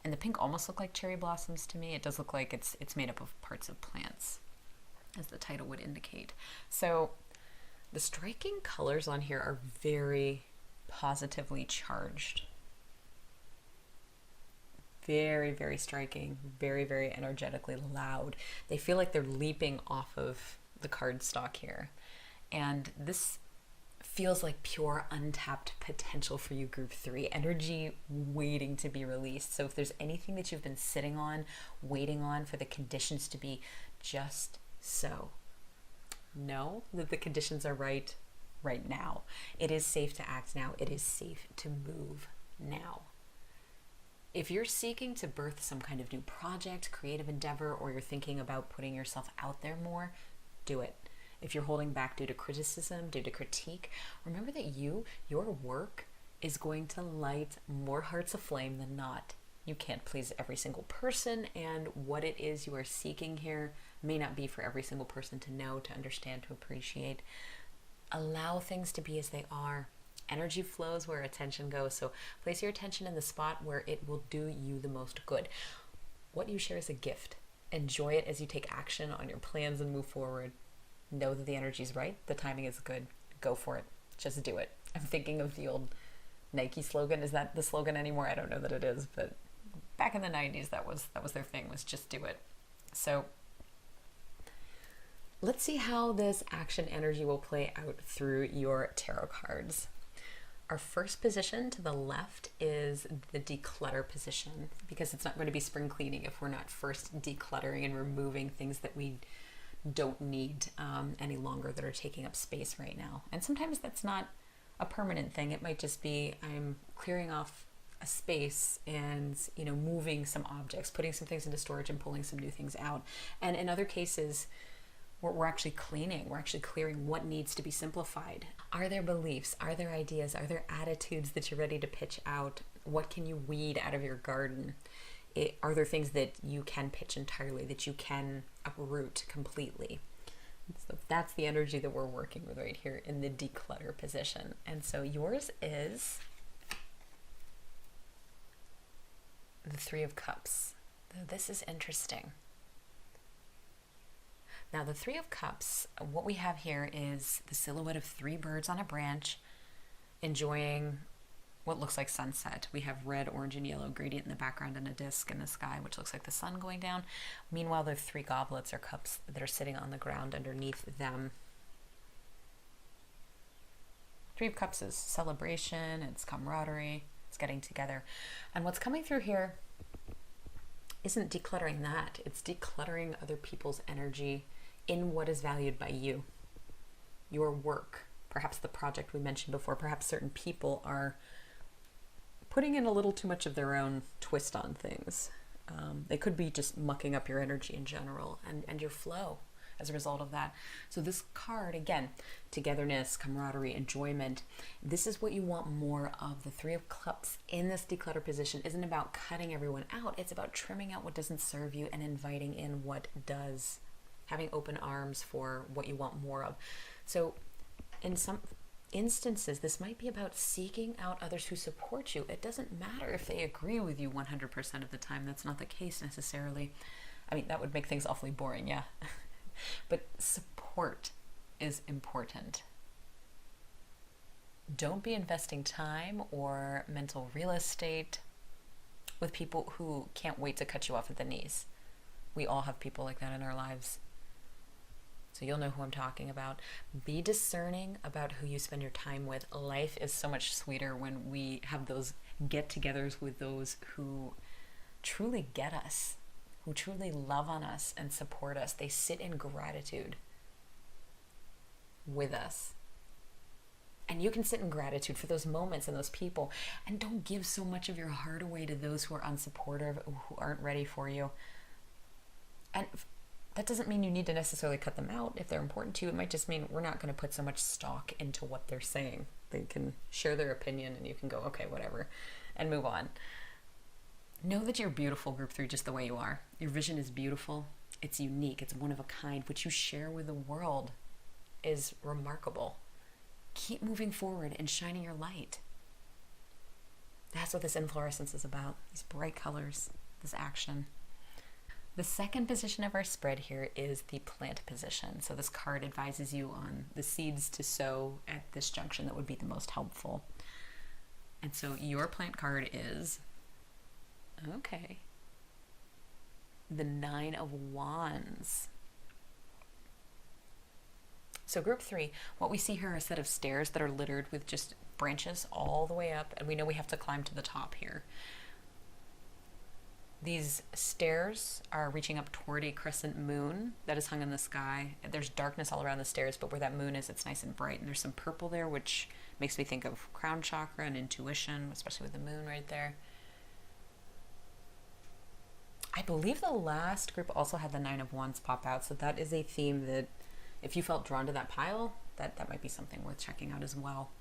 And the pink almost look like cherry blossoms to me. It does look like it's made up of parts of plants, as the title would indicate. So the striking colors on here are very positively charged. Very, very striking, very, very energetically loud. They feel like they're leaping off of the cardstock here. And this feels like pure untapped potential for you, group 3. Energy waiting to be released. So if there's anything that you've been sitting on, waiting on for the conditions to be just so, know that the conditions are right now. It is safe to act now. It is safe to move now. If you're seeking to birth some kind of new project, creative endeavor, or you're thinking about putting yourself out there more, do it. If you're holding back due to criticism, due to critique, remember that your work is going to light more hearts aflame than not. You can't please every single person, and what it is you are seeking here may not be for every single person to know, to understand, to appreciate. Allow things to be as they are. Energy flows where attention goes, so place your attention in the spot where it will do you the most good. What you share is a gift. Enjoy it as you take action on your plans and move forward. Know that the energy is right, the timing is good. Go for it. Just do it. I'm thinking of the old Nike slogan. Is that the slogan anymore? I don't know that it is, but back in the 90s, that was their thing, was just do it. So let's see how this action energy will play out through your tarot cards. Our first position to the left is the declutter position, because it's not going to be spring cleaning if we're not first decluttering and removing things that we don't need any longer, that are taking up space right now. And sometimes that's not a permanent thing. It might just be I'm clearing off a space and, moving some objects, putting some things into storage and pulling some new things out. And in other cases, we're actually cleaning, we're actually clearing what needs to be simplified. Are there beliefs? Are there ideas? Are there attitudes that you're ready to pitch out? What can you weed out of your garden? Are there things that you can pitch entirely, that you can uproot completely? So that's the energy that we're working with right here in the declutter position. And so yours is the Three of Cups. This is interesting. Now the Three of Cups, what we have here is the silhouette of three birds on a branch enjoying what looks like sunset. We have red, orange, and yellow gradient in the background and a disc in the sky, which looks like the sun going down. Meanwhile, there are 3 goblets or cups that are sitting on the ground underneath them. 3 of Cups is celebration, it's camaraderie, it's getting together. And what's coming through here isn't decluttering that, it's decluttering other people's energy in what is valued by you. Your work, perhaps the project we mentioned before, perhaps certain people are putting in a little too much of their own twist on things. They could be just mucking up your energy in general and your flow as a result of that. So this card, again, togetherness, camaraderie, enjoyment, this is what you want more of. The 3 of Cups in this declutter position isn't about cutting everyone out. It's about trimming out what doesn't serve you and inviting in what does. Having open arms for what you want more of. So in some instances, this might be about seeking out others who support you. It doesn't matter if they agree with you 100% of the time. That's not the case necessarily. I mean, that would make things awfully boring, yeah. But support is important. Don't be investing time or mental real estate with people who can't wait to cut you off at the knees. We all have people like that in our lives. So you'll know who I'm talking about. Be discerning about who you spend your time with. Life is so much sweeter when we have those get-togethers with those who truly get us, who truly love on us and support us. They sit in gratitude with us. And you can sit in gratitude for those moments and those people. And don't give so much of your heart away to those who are unsupportive, who aren't ready for you. And that doesn't mean you need to necessarily cut them out if they're important to you. It might just mean we're not going to put so much stock into what they're saying. They can share their opinion and you can go, okay, whatever, and move on. Know that you're beautiful, Group 3, just the way you are. Your vision is beautiful. It's unique. It's one of a kind. What you share with the world is remarkable. Keep moving forward and shining your light. That's what this inflorescence is about. These bright colors, this action. The second position of our spread here is the plant position. So this card advises you on the seeds to sow at this junction that would be the most helpful. And so your plant card is, okay, the 9 of Wands. So Group 3, what we see here are a set of stairs that are littered with just branches all the way up, and we know we have to climb to the top here. These stairs are reaching up toward a crescent moon that is hung in the sky. There's darkness all around the stairs, but where that moon is, it's nice and bright. And there's some purple there, which makes me think of crown chakra and intuition, especially with the moon right there. I believe the last group also had the 9 of Wands pop out, so that is a theme that if you felt drawn to that pile, that might be something worth checking out as well.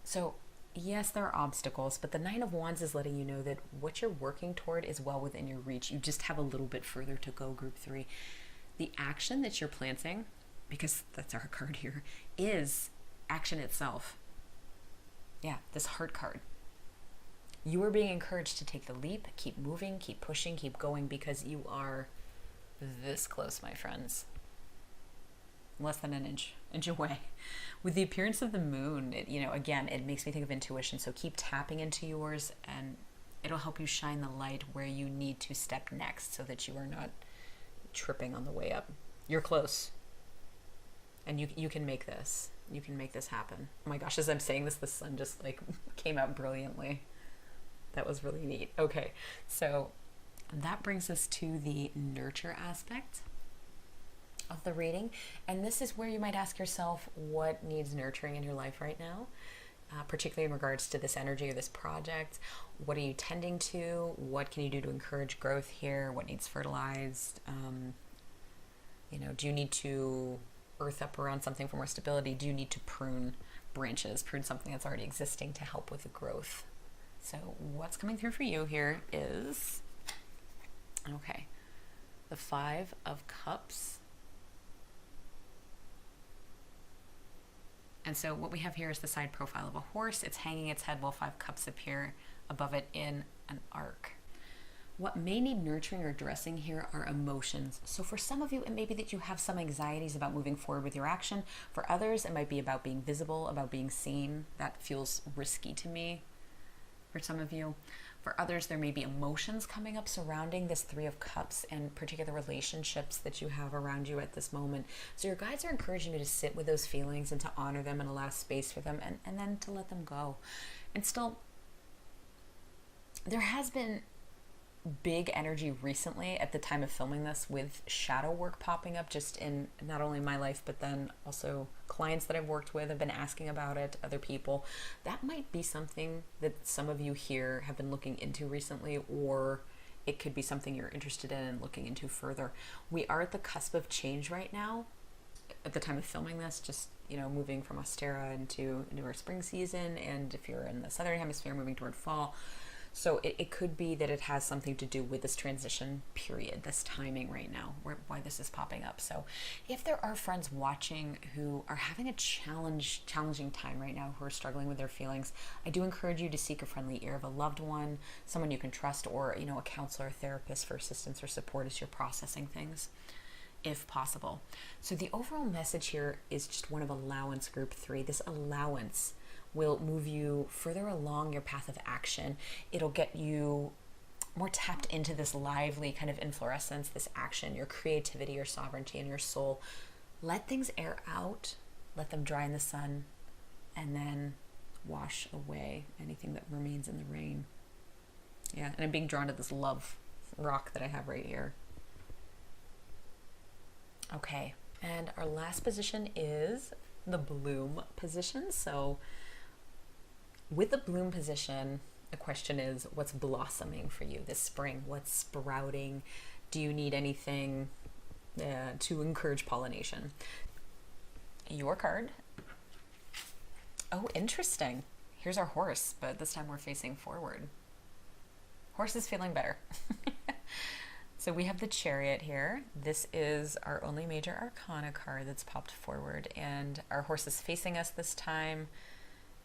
So yes, there are obstacles, but the 9 of Wands is letting you know that what you're working toward is well within your reach. You just have a little bit further to go, Group 3. The action that you're planting, because that's our card here, is action itself. Yeah, this heart card. You are being encouraged to take the leap, keep moving, keep pushing, keep going, because you are this close, my friends. Less than an inch away. With the appearance of the moon, again, it makes me think of intuition. So keep tapping into yours and it'll help you shine the light where you need to step next so that you are not tripping on the way up. You're close. And you can make this. You can make this happen. Oh my gosh, as I'm saying this, the sun just came out brilliantly. That was really neat. Okay, so that brings us to the nurture aspect of the reading, and this is where you might ask yourself what needs nurturing in your life right now, particularly in regards to this energy or this project. What are you tending to? What can you do to encourage growth here? What needs fertilized? Do you need to earth up around something for more stability? Do you need to prune branches, prune something that's already existing to help with the growth? So what's coming through for you here is, okay, the 5 of Cups. And so what we have here is the side profile of a horse. It's hanging its head while 5 cups appear above it in an arc. What may need nurturing or addressing here are emotions. So for some of you, it may be that you have some anxieties about moving forward with your action. For others, it might be about being visible, about being seen. That feels risky to me for some of you. For others, there may be emotions coming up surrounding this Three of Cups and particular relationships that you have around you at this moment. So your guides are encouraging you to sit with those feelings and to honor them and allow space for them, and then to let them go. And still, there has been big energy recently at the time of filming this with shadow work popping up just in not only my life, but then also clients that I've worked with have been asking about it, other people. That might be something that some of you here have been looking into recently, or it could be something you're interested in and looking into further. We are at the cusp of change right now at the time of filming this, just, you know, moving from Ostera into our spring season, and if you're in the southern hemisphere, moving toward fall. So it could be that it has something to do with this transition period, this timing right now, why this is popping up. So if there are friends watching who are having a challenging time right now, who are struggling with their feelings, I do encourage you to seek a friendly ear of a loved one, someone you can trust, or, you know, a counselor, therapist for assistance or support as you're processing things, if possible. So the overall message here is just one of allowance, group 3. This allowance will move you further along your path of action. It'll get you more tapped into this lively kind of inflorescence, this action, your creativity, your sovereignty, and your soul. Let things air out, let them dry in the sun, and then wash away anything that remains in the rain. Yeah, and I'm being drawn to this love rock that I have right here. Okay, and our last position is the bloom position. So with the bloom position, the question is, what's blossoming for you this spring? What's sprouting? Do you need anything to encourage pollination? Your card. Oh, interesting. Here's our horse, but this time we're facing forward. Horse is feeling better. So we have the Chariot here. This is our only major arcana card that's popped forward, and our horse is facing us this time,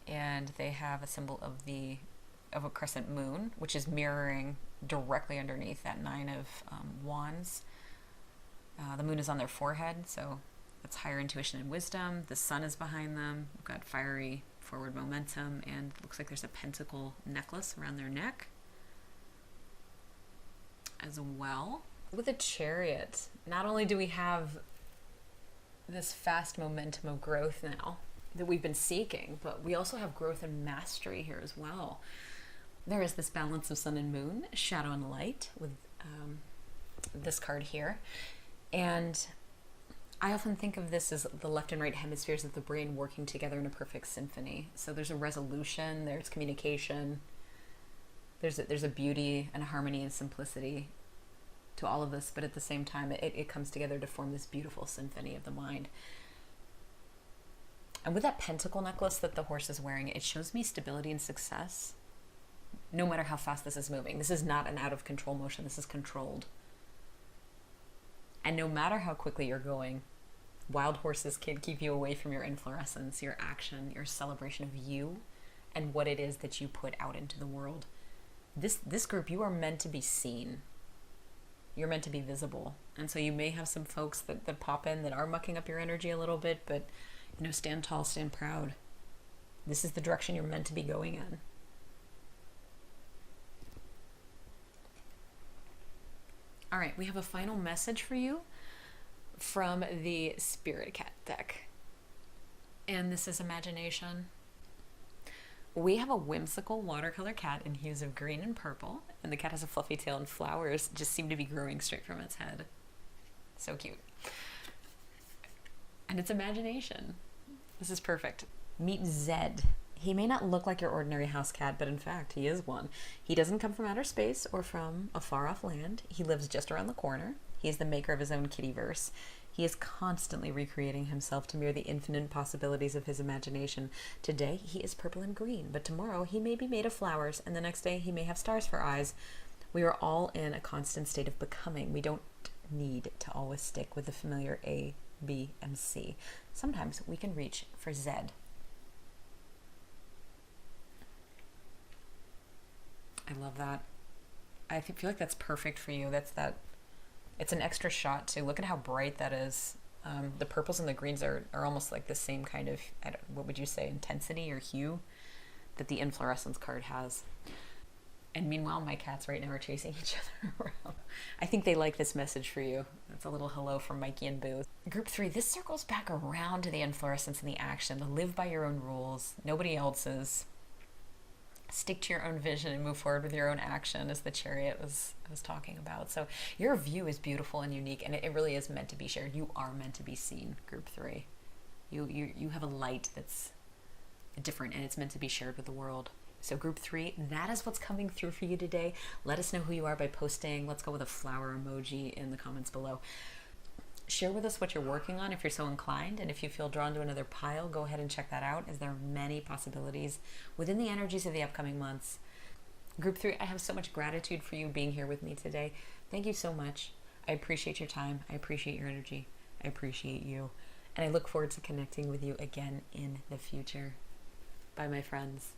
and they have a symbol of a crescent moon, which is mirroring directly underneath that 9 of wands. The moon is on their forehead, so that's higher intuition and wisdom. The sun is behind them. We've got fiery forward momentum, and it looks like there's a pentacle necklace around their neck as well. With a Chariot, not only do we have this fast momentum of growth now that we've been seeking, but we also have growth and mastery here as well. There is this balance of sun and moon, shadow and light, with this card here. And I often think of this as the left and right hemispheres of the brain working together in a perfect symphony. So there's a resolution, there's communication, there's a beauty and a harmony and simplicity to all of this, but at the same time, it comes together to form this beautiful symphony of the mind. And with that pentacle necklace that the horse is wearing, it shows me stability and success, no matter how fast this is moving. This is not an out of control motion, this is controlled. And no matter how quickly you're going, wild horses can keep you away from your inflorescence, your action, your celebration of you, and what it is that you put out into the world. This group, you are meant to be seen. You're meant to be visible. And so you may have some folks that pop in that are mucking up your energy a little bit, but, you know, stand tall, stand proud. This is the direction you're meant to be going in. All right, we have a final message for you from the Spirit Cat deck. And this is imagination. We have a whimsical watercolor cat in hues of green and purple, and the cat has a fluffy tail, and flowers just seem to be growing straight from its head. So cute. And it's imagination. This is perfect. Meet Zed. He may not look like your ordinary house cat, but in fact, he is one. He doesn't come from outer space or from a far-off land. He lives just around the corner. He is the maker of his own kittyverse. He is constantly recreating himself to mirror the infinite possibilities of his imagination. Today, he is purple and green, but tomorrow he may be made of flowers, and the next day he may have stars for eyes. We are all in a constant state of becoming. We don't need to always stick with the familiar A, B, and C. Sometimes we can reach for Z. I love that. feel like that's perfect for you. It's an extra shot too. Look at how bright that is. The purples and the greens are almost like the same kind of, what would you say, intensity or hue that the inflorescence card has. And meanwhile, my cats right now are chasing each other around. I think they like this message for you. It's a little hello from Mikey and Boo. Group 3, this circles back around to the inflorescence and the action. To live by your own rules, nobody else's. Stick to your own vision and move forward with your own action, as the Chariot was talking about. So your view is beautiful and unique, and it really is meant to be shared. You are meant to be seen, Group 3. You have a light that's different, and it's meant to be shared with the world. So Group 3, that is what's coming through for you today. Let us know who you are by posting. Let's go with a flower emoji in the comments below. Share with us what you're working on if you're so inclined, and if you feel drawn to another pile, go ahead and check that out, as there are many possibilities within the energies of the upcoming months. Group 3, I have so much gratitude for you being here with me today. Thank you so much. I appreciate your time. I appreciate your energy. I appreciate you. And I look forward to connecting with you again in the future. Bye, my friends.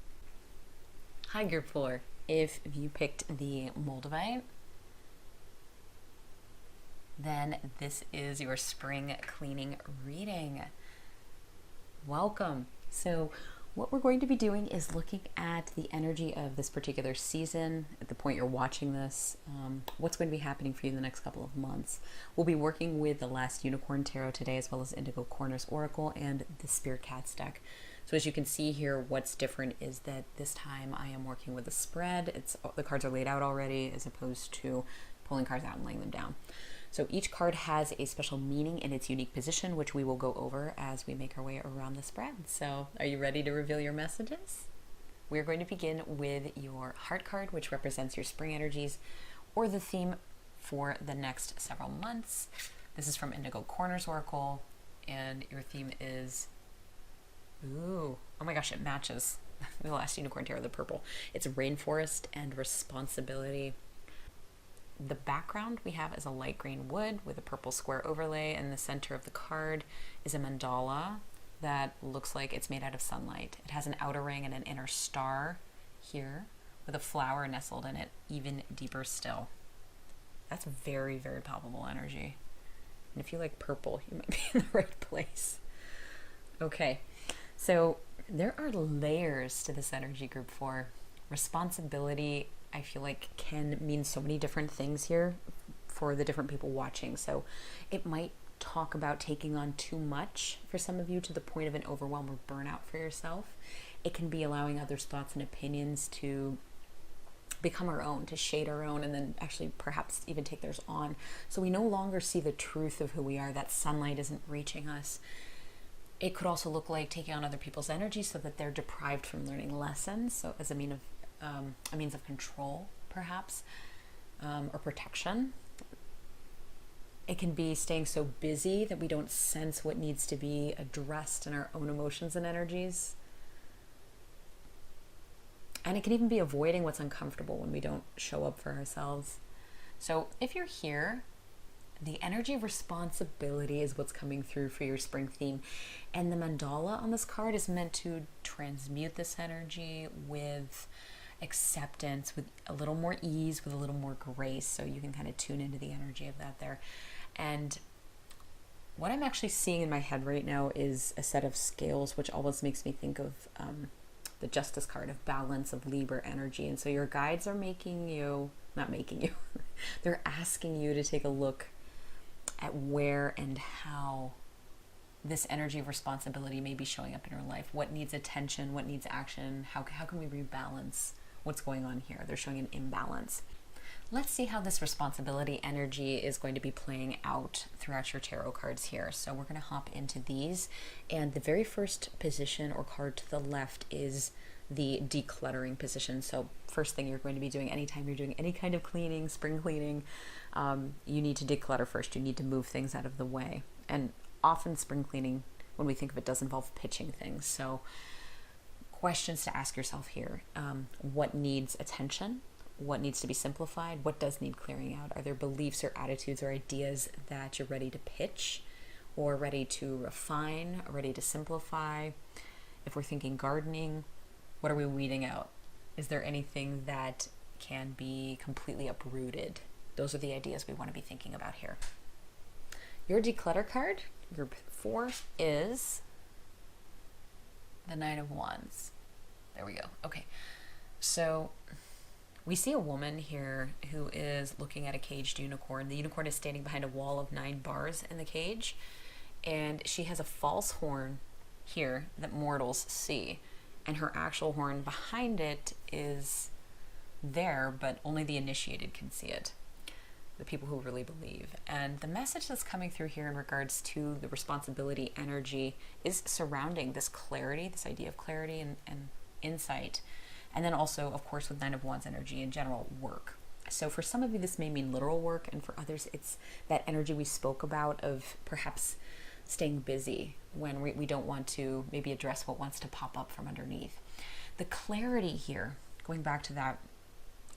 Hi, Group 4. If you picked the Moldavite, then this is your spring cleaning reading. Welcome. So what we're going to be doing is looking at the energy of this particular season at the point you're watching this, what's going to be happening for you in the next couple of months. We'll be working with the Last Unicorn Tarot today, as well as Indigo Corners Oracle and the Spirit Cats deck. So as you can see here, what's different is that this time I am working with a spread. The cards are laid out already, as opposed to pulling cards out and laying them down. So each card has a special meaning in its unique position, which we will go over as we make our way around the spread. So are you ready to reveal your messages? We're going to begin with your heart card, which represents your spring energies or the theme for the next several months. This is from Indigo Corners Oracle, and your theme is, ooh, oh my gosh, it matches the Last Unicorn Tarot, the purple. It's rainforest and responsibility. The background we have is a light green wood with a purple square overlay, and the center of the card is a mandala that looks like it's made out of sunlight. It has an outer ring and an inner star here with a flower nestled in it, even deeper still. That's very, very palpable energy. And if you like purple, you might be in the right place. Okay, so there are layers to this energy, Group 4. Responsibility, I feel like, can mean so many different things here for the different people watching. So it might talk about taking on too much for some of you, to the point of an overwhelm or burnout for yourself. It can be allowing others' thoughts and opinions to become our own, to shade our own, and then actually perhaps even take theirs on. So we no longer see the truth of who we are. That sunlight isn't reaching us. It could also look like taking on other people's energy so that they're deprived from learning lessons. So as a means of control, perhaps, or protection. It can be staying so busy that we don't sense what needs to be addressed in our own emotions and energies. And it can even be avoiding what's uncomfortable when we don't show up for ourselves. So if you're here, the energy of responsibility is what's coming through for your spring theme. And the mandala on this card is meant to transmute this energy with acceptance, with a little more ease, with a little more grace. So you can kind of tune into the energy of that there. And what I'm actually seeing in my head right now is a set of scales, which always makes me think of the Justice card, of balance, of Libra energy. And so your guides are they're asking you to take a look at where and how this energy of responsibility may be showing up in your life. What needs attention? What needs action? How can we rebalance what's going on here? They're showing an imbalance. Let's see how this responsibility energy is going to be playing out throughout your tarot cards here. So we're going to hop into these. And the very first position or card to the left is the decluttering position. So first thing you're going to be doing anytime you're doing any kind of cleaning, spring cleaning, you need to declutter first. You need to move things out of the way. And often spring cleaning, when we think of it, does involve pitching things. So questions to ask yourself here. What needs attention? What needs to be simplified? What does need clearing out? Are there beliefs or attitudes or ideas that you're ready to pitch, or ready to refine, or ready to simplify? If we're thinking gardening, what are we weeding out? Is there anything that can be completely uprooted. Those are the ideas we want to be thinking about here. Your declutter card, group 4, is the Nine of Wands. There we go. Okay. So we see a woman here who is looking at a caged unicorn. The unicorn is standing behind a wall of 9 bars in the cage, and she has a false horn here that mortals see, and her actual horn behind it is there, but only the initiated can see it, the people who really believe. And the message that's coming through here in regards to the responsibility energy is surrounding this clarity, this idea of clarity and insight. And then also, of course, with Nine of Wands energy in general, work. So for some of you, this may mean literal work, and for others, it's that energy we spoke about of perhaps staying busy when we don't want to maybe address what wants to pop up from underneath. The clarity here, going back to that,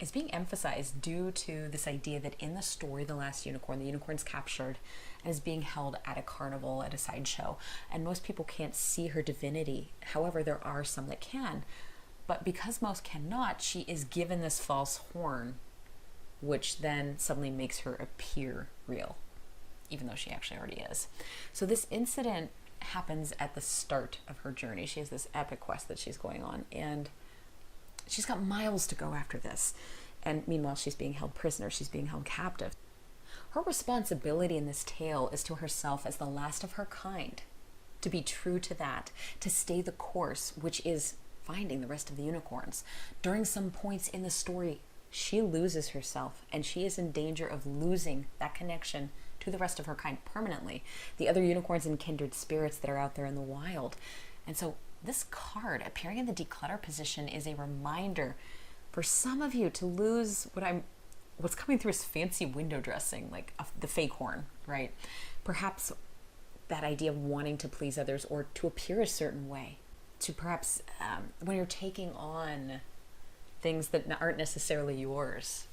is being emphasized due to this idea that in the story, The Last Unicorn, the unicorn's captured and is being held at a carnival, at a sideshow, and most people can't see her divinity. However, there are some that can. But because most cannot, she is given this false horn, which then suddenly makes her appear real, even though she actually already is. So this incident happens at the start of her journey. She has this epic quest that she's going on, and she's got miles to go after this. And meanwhile, she's being held prisoner. She's being held captive. Her responsibility in this tale is to herself as the last of her kind, to be true to that, to stay the course, which is finding the rest of the unicorns. During some points in the story, she loses herself, and she is in danger of losing that connection to the rest of her kind permanently, the other unicorns and kindred spirits that are out there in the wild. And so this card appearing in the declutter position is a reminder for some of you to lose what's coming through is fancy window dressing, like the fake horn, right? Perhaps that idea of wanting to please others or to appear a certain way, to perhaps when you're taking on things that aren't necessarily yours,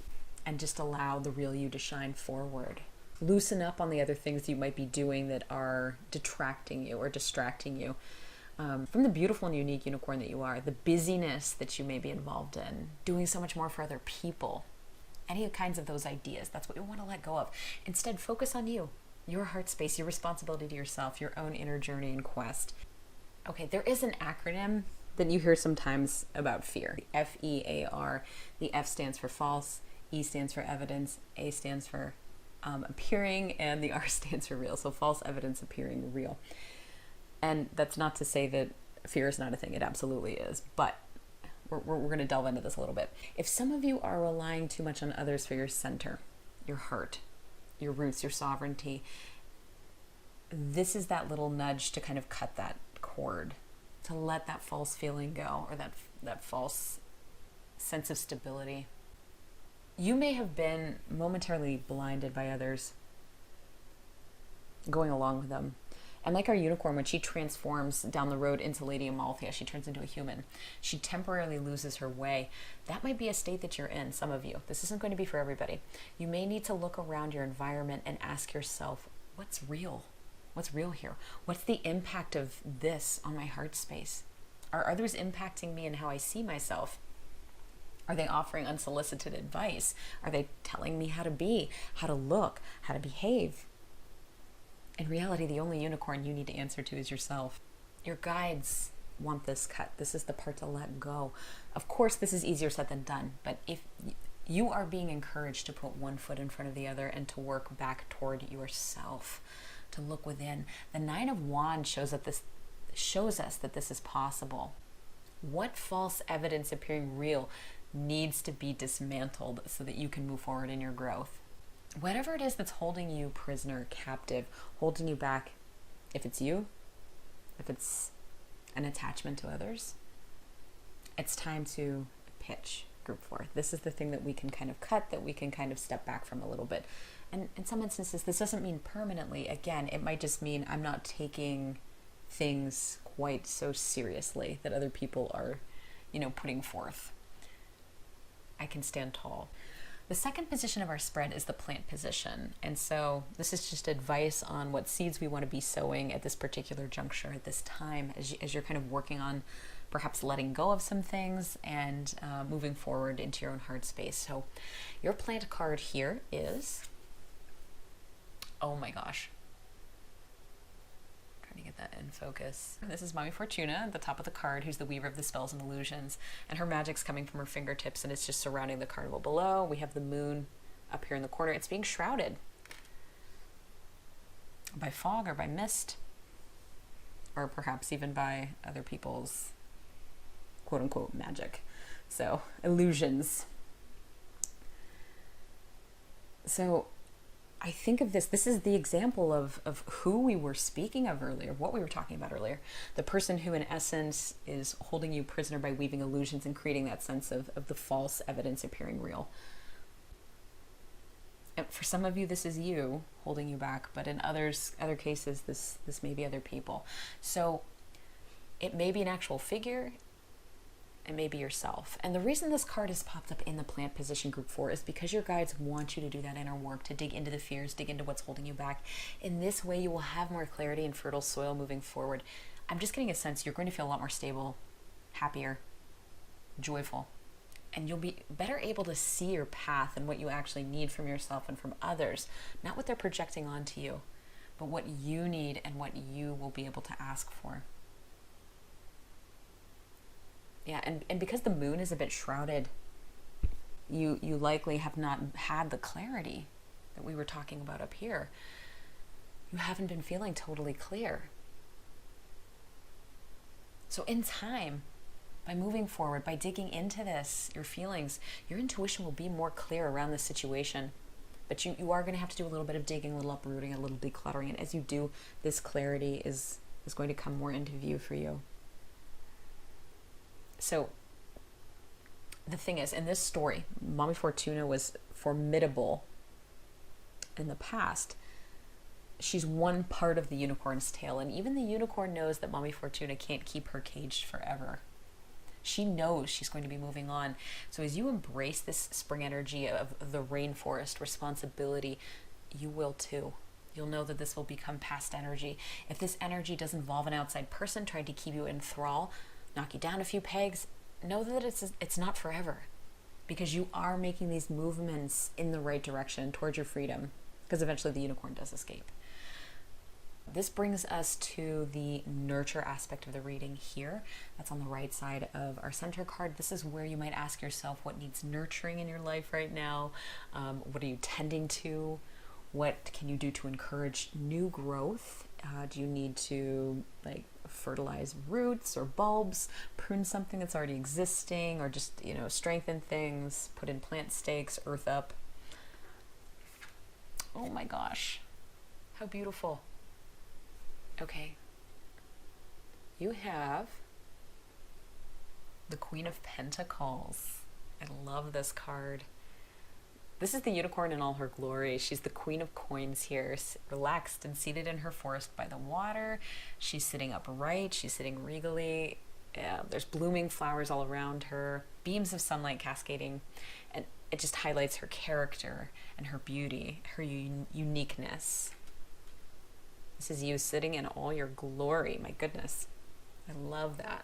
and just allow the real you to shine forward. Loosen up on the other things you might be doing that are detracting you or distracting you from the beautiful and unique unicorn that you are, the busyness that you may be involved in, doing so much more for other people, any kinds of those ideas. That's what you want to let go of. Instead, focus on you, your heart space, your responsibility to yourself, your own inner journey and quest. Okay, there is an acronym that you hear sometimes about fear. FEAR. The F stands for false, E stands for evidence, A stands for appearing, and the R stands for real. So false evidence appearing real. And that's not to say that fear is not a thing. It absolutely is. But we're going to delve into this a little bit. If some of you are relying too much on others for your center, your heart, your roots, your sovereignty, this is that little nudge to kind of cut that cord, to let that false feeling go, or that false sense of stability. You may have been momentarily blinded by others, going along with them. And like our unicorn, when she transforms down the road into Lady Amalthea, she turns into a human. She temporarily loses her way. That might be a state that you're in, some of you. This isn't going to be for everybody. You may need to look around your environment and ask yourself, what's real? What's real here? What's the impact of this on my heart space? Are others impacting me in how I see myself? Are they offering unsolicited advice? Are they telling me how to be, how to look, how to behave? In reality, the only unicorn you need to answer to is yourself. Your guides want this cut. This is the part to let go. Of course, this is easier said than done, but if you are being encouraged to put one foot in front of the other and to work back toward yourself, to look within. The Nine of Wands shows us that this is possible. What false evidence appearing real needs to be dismantled so that you can move forward in your growth? Whatever it is that's holding you prisoner, captive, holding you back, if it's you, if it's an attachment to others, it's time to pitch group 4. This is the thing that we can kind of cut, that we can kind of step back from a little bit. And in some instances, this doesn't mean permanently. Again, it might just mean I'm not taking things quite so seriously that other people are, putting forth. I can stand tall. The second position of our spread is the plant position. And so this is just advice on what seeds we want to be sowing at this particular juncture, at this time, as you're kind of working on perhaps letting go of some things and moving forward into your own heart space. So your plant card here is, oh my gosh, trying to get that in focus. This is Mommy Fortuna at the top of the card, who's the weaver of the spells and illusions, and her magic's coming from her fingertips, and it's just surrounding the card. Well, below we have the moon up here in the corner. It's being shrouded by fog or by mist, or perhaps even by other people's quote-unquote magic. So, illusions. So, I think of this is the example of who we were speaking of earlier, what we were talking about earlier. The person who, in essence, is holding you prisoner by weaving illusions and creating that sense of the false evidence appearing real. And for some of you, this is you holding you back, but in other cases, this may be other people. So it may be an actual figure, it may be yourself. And the reason this card has popped up in the plant position group 4 is because your guides want you to do that inner work, to dig into the fears, dig into what's holding you back. In this way, you will have more clarity and fertile soil moving forward. I'm just getting a sense you're going to feel a lot more stable, happier, joyful. And you'll be better able to see your path and what you actually need from yourself and from others. Not what they're projecting onto you, but what you need and what you will be able to ask for. Yeah, and because the moon is a bit shrouded, you likely have not had the clarity that we were talking about up here. You haven't been feeling totally clear. So in time, by moving forward, by digging into this, your feelings, your intuition will be more clear around the situation. But you are going to have to do a little bit of digging, a little uprooting, a little decluttering. And as you do, this clarity is going to come more into view for you. So the thing is, in this story, Mommy Fortuna was formidable in the past. She's one part of the unicorn's tail. And even the unicorn knows that Mommy Fortuna can't keep her caged forever. She knows she's going to be moving on. So as you embrace this spring energy of the rainforest responsibility, you will too. You'll know that this will become past energy. If this energy does involve an outside person trying to keep you in thrall, knock you down a few pegs, know that it's not forever. Because you are making these movements in the right direction towards your freedom. Because eventually the unicorn does escape. This brings us to the nurture aspect of the reading here. That's on the right side of our center card. This is where you might ask yourself what needs nurturing in your life right now. What are you tending to? What can you do to encourage new growth? Do you need to fertilize roots or bulbs, prune something that's already existing, or just strengthen things, put in plant stakes, earth up? Oh my gosh, how beautiful. Okay, you have the Queen of Pentacles. I love this card. This is the unicorn in all her glory. She's the Queen of Coins here, relaxed and seated in her forest by the water. She's sitting upright. She's sitting regally. There's blooming flowers all around her, beams of sunlight cascading, and it just highlights her character and her beauty, her uniqueness. This is you sitting in all your glory. My goodness. I love that.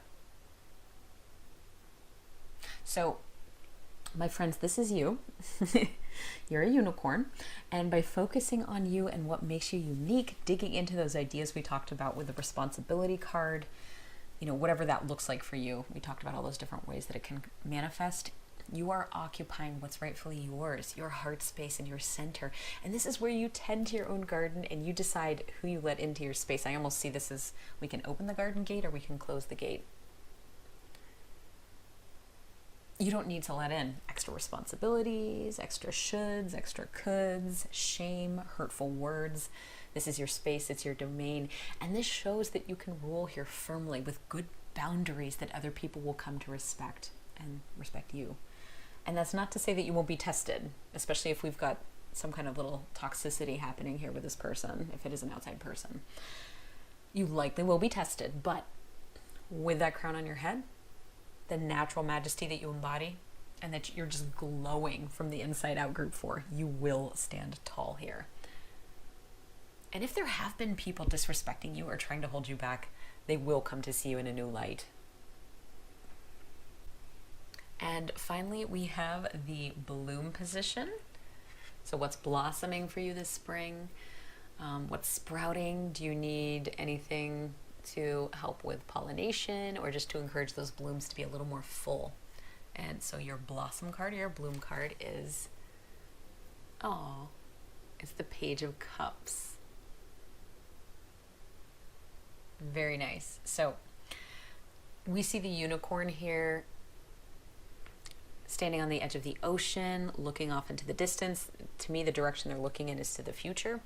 So, my friends, this is you. You're a unicorn. And by focusing on you and what makes you unique, digging into those ideas we talked about with the responsibility card, whatever that looks like for you. We talked about all those different ways that it can manifest. You are occupying what's rightfully yours, your heart space and your center. And this is where you tend to your own garden and you decide who you let into your space. I almost see this as we can open the garden gate or we can close the gate. You don't need to let in extra responsibilities, extra shoulds, extra coulds, shame, hurtful words. This is your space, it's your domain. And this shows that you can rule here firmly with good boundaries that other people will come to respect and respect you. And that's not to say that you won't be tested, especially if we've got some kind of little toxicity happening here with this person, if it is an outside person. You likely will be tested, but with that crown on your head, the natural majesty that you embody, and that you're just glowing from the inside out, group 4, you will stand tall here. And if there have been people disrespecting you or trying to hold you back, they will come to see you in a new light. And finally, we have the bloom position. So what's blossoming for you this spring? What's sprouting? Do you need anything to help with pollination or just to encourage those blooms to be a little more full? And so your blossom card, your bloom card is, it's the Page of Cups. Very nice. So we see the unicorn here standing on the edge of the ocean, looking off into the distance. To me, the direction they're looking in is to the future.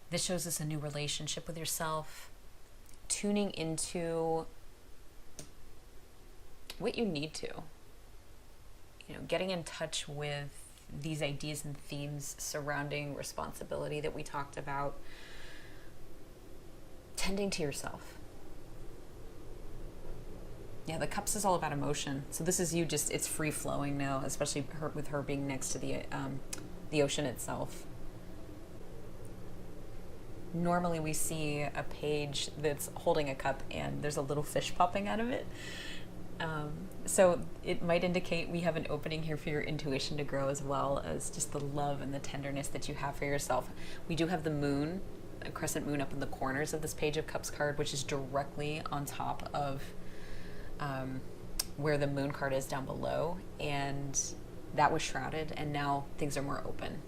This shows us a new relationship with yourself, tuning into what you need to. Getting in touch with these ideas and themes surrounding responsibility that we talked about. Tending to yourself. Yeah, the cups is all about emotion. So this is you just, it's free flowing now, especially with her being next to the ocean itself. Normally we see a page that's holding a cup and there's a little fish popping out of it. So it might indicate we have an opening here for your intuition to grow, as well as just the love and the tenderness that you have for yourself. We do have the moon, a crescent moon up in the corners of this Page of Cups card, which is directly on top of where the moon card is down below, and that was shrouded, and now things are more open.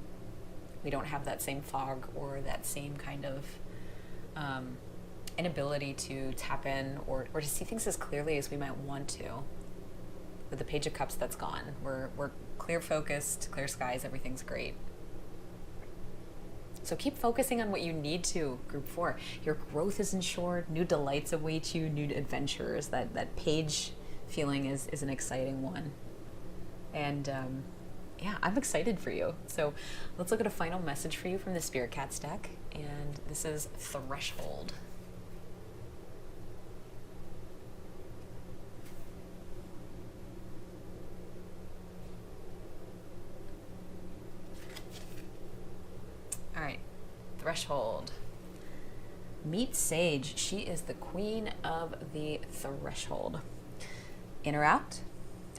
We don't have that same fog or that same kind of inability to tap in or to see things as clearly as we might want to. With the Page of Cups, that's gone. We're clear focused, clear skies, everything's great. So keep focusing on what you need to, Group 4. Your growth is ensured, new delights await you, new adventures. That page feeling is an exciting one. And I'm excited for you. So let's look at a final message for you from the Spirit Cats deck. And this is Threshold. All right, Threshold. Meet Sage. She is the queen of the threshold. In or out?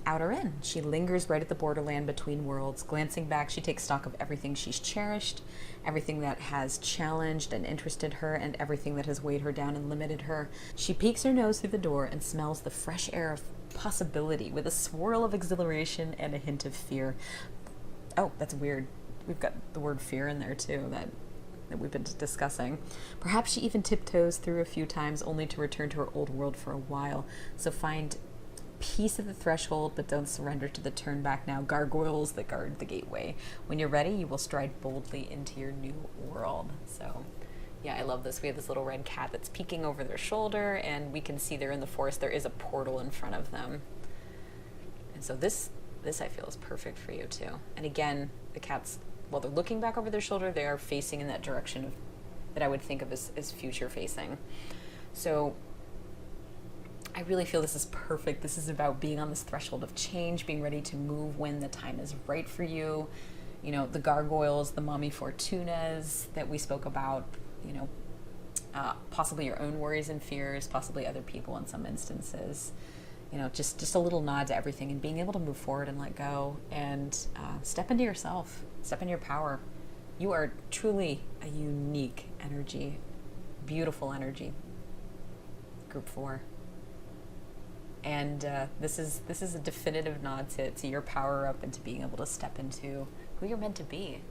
Out or in? She lingers right at the borderland between worlds. Glancing back, she takes stock of everything she's cherished, everything that has challenged and interested her, and everything that has weighed her down and limited her. She peeks her nose through the door and smells the fresh air of possibility with a swirl of exhilaration and a hint of fear. Oh, that's weird. We've got the word fear in there too, that we've been discussing. Perhaps she even tiptoes through a few times only to return to her old world for a while. So find peace at the threshold, but don't surrender to the turn back now gargoyles that guard the gateway. When you're ready, you will stride boldly into your new world. So yeah, I love this. We have this little red cat that's peeking over their shoulder, and we can see they're in the forest. There is a portal in front of them. And so this I feel is perfect for you too. And again, the cats, while they're looking back over their shoulder, they are facing in that direction that I would think of as future facing. So I really feel this is perfect. This is about being on this threshold of change, being ready to move when the time is right for you. The gargoyles, the mommy fortunas that we spoke about, possibly your own worries and fears, possibly other people in some instances. Just a little nod to everything and being able to move forward and let go and step into yourself, step into your power. You are truly a unique energy, beautiful energy, Group 4. And this is a definitive nod to your power up and to being able to step into who you're meant to be.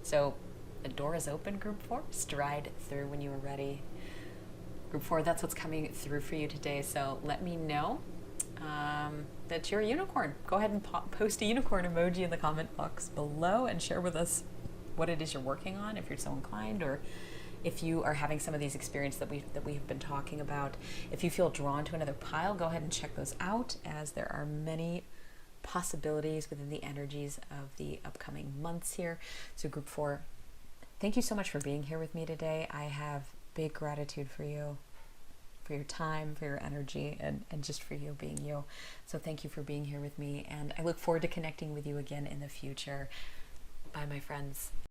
So the door is open, Group 4. Stride through when you are ready. Group 4, that's what's coming through for you today. So let me know that you're a unicorn. Go ahead and post a unicorn emoji in the comment box below and share with us what it is you're working on, if you're so inclined, or if you are having some of these experiences that we have been talking about. If you feel drawn to another pile, go ahead and check those out, as there are many possibilities within the energies of the upcoming months here. So Group 4, thank you so much for being here with me today. I have big gratitude for you, for your time, for your energy, and just for you being you. So thank you for being here with me, and I look forward to connecting with you again in the future. Bye, my friends.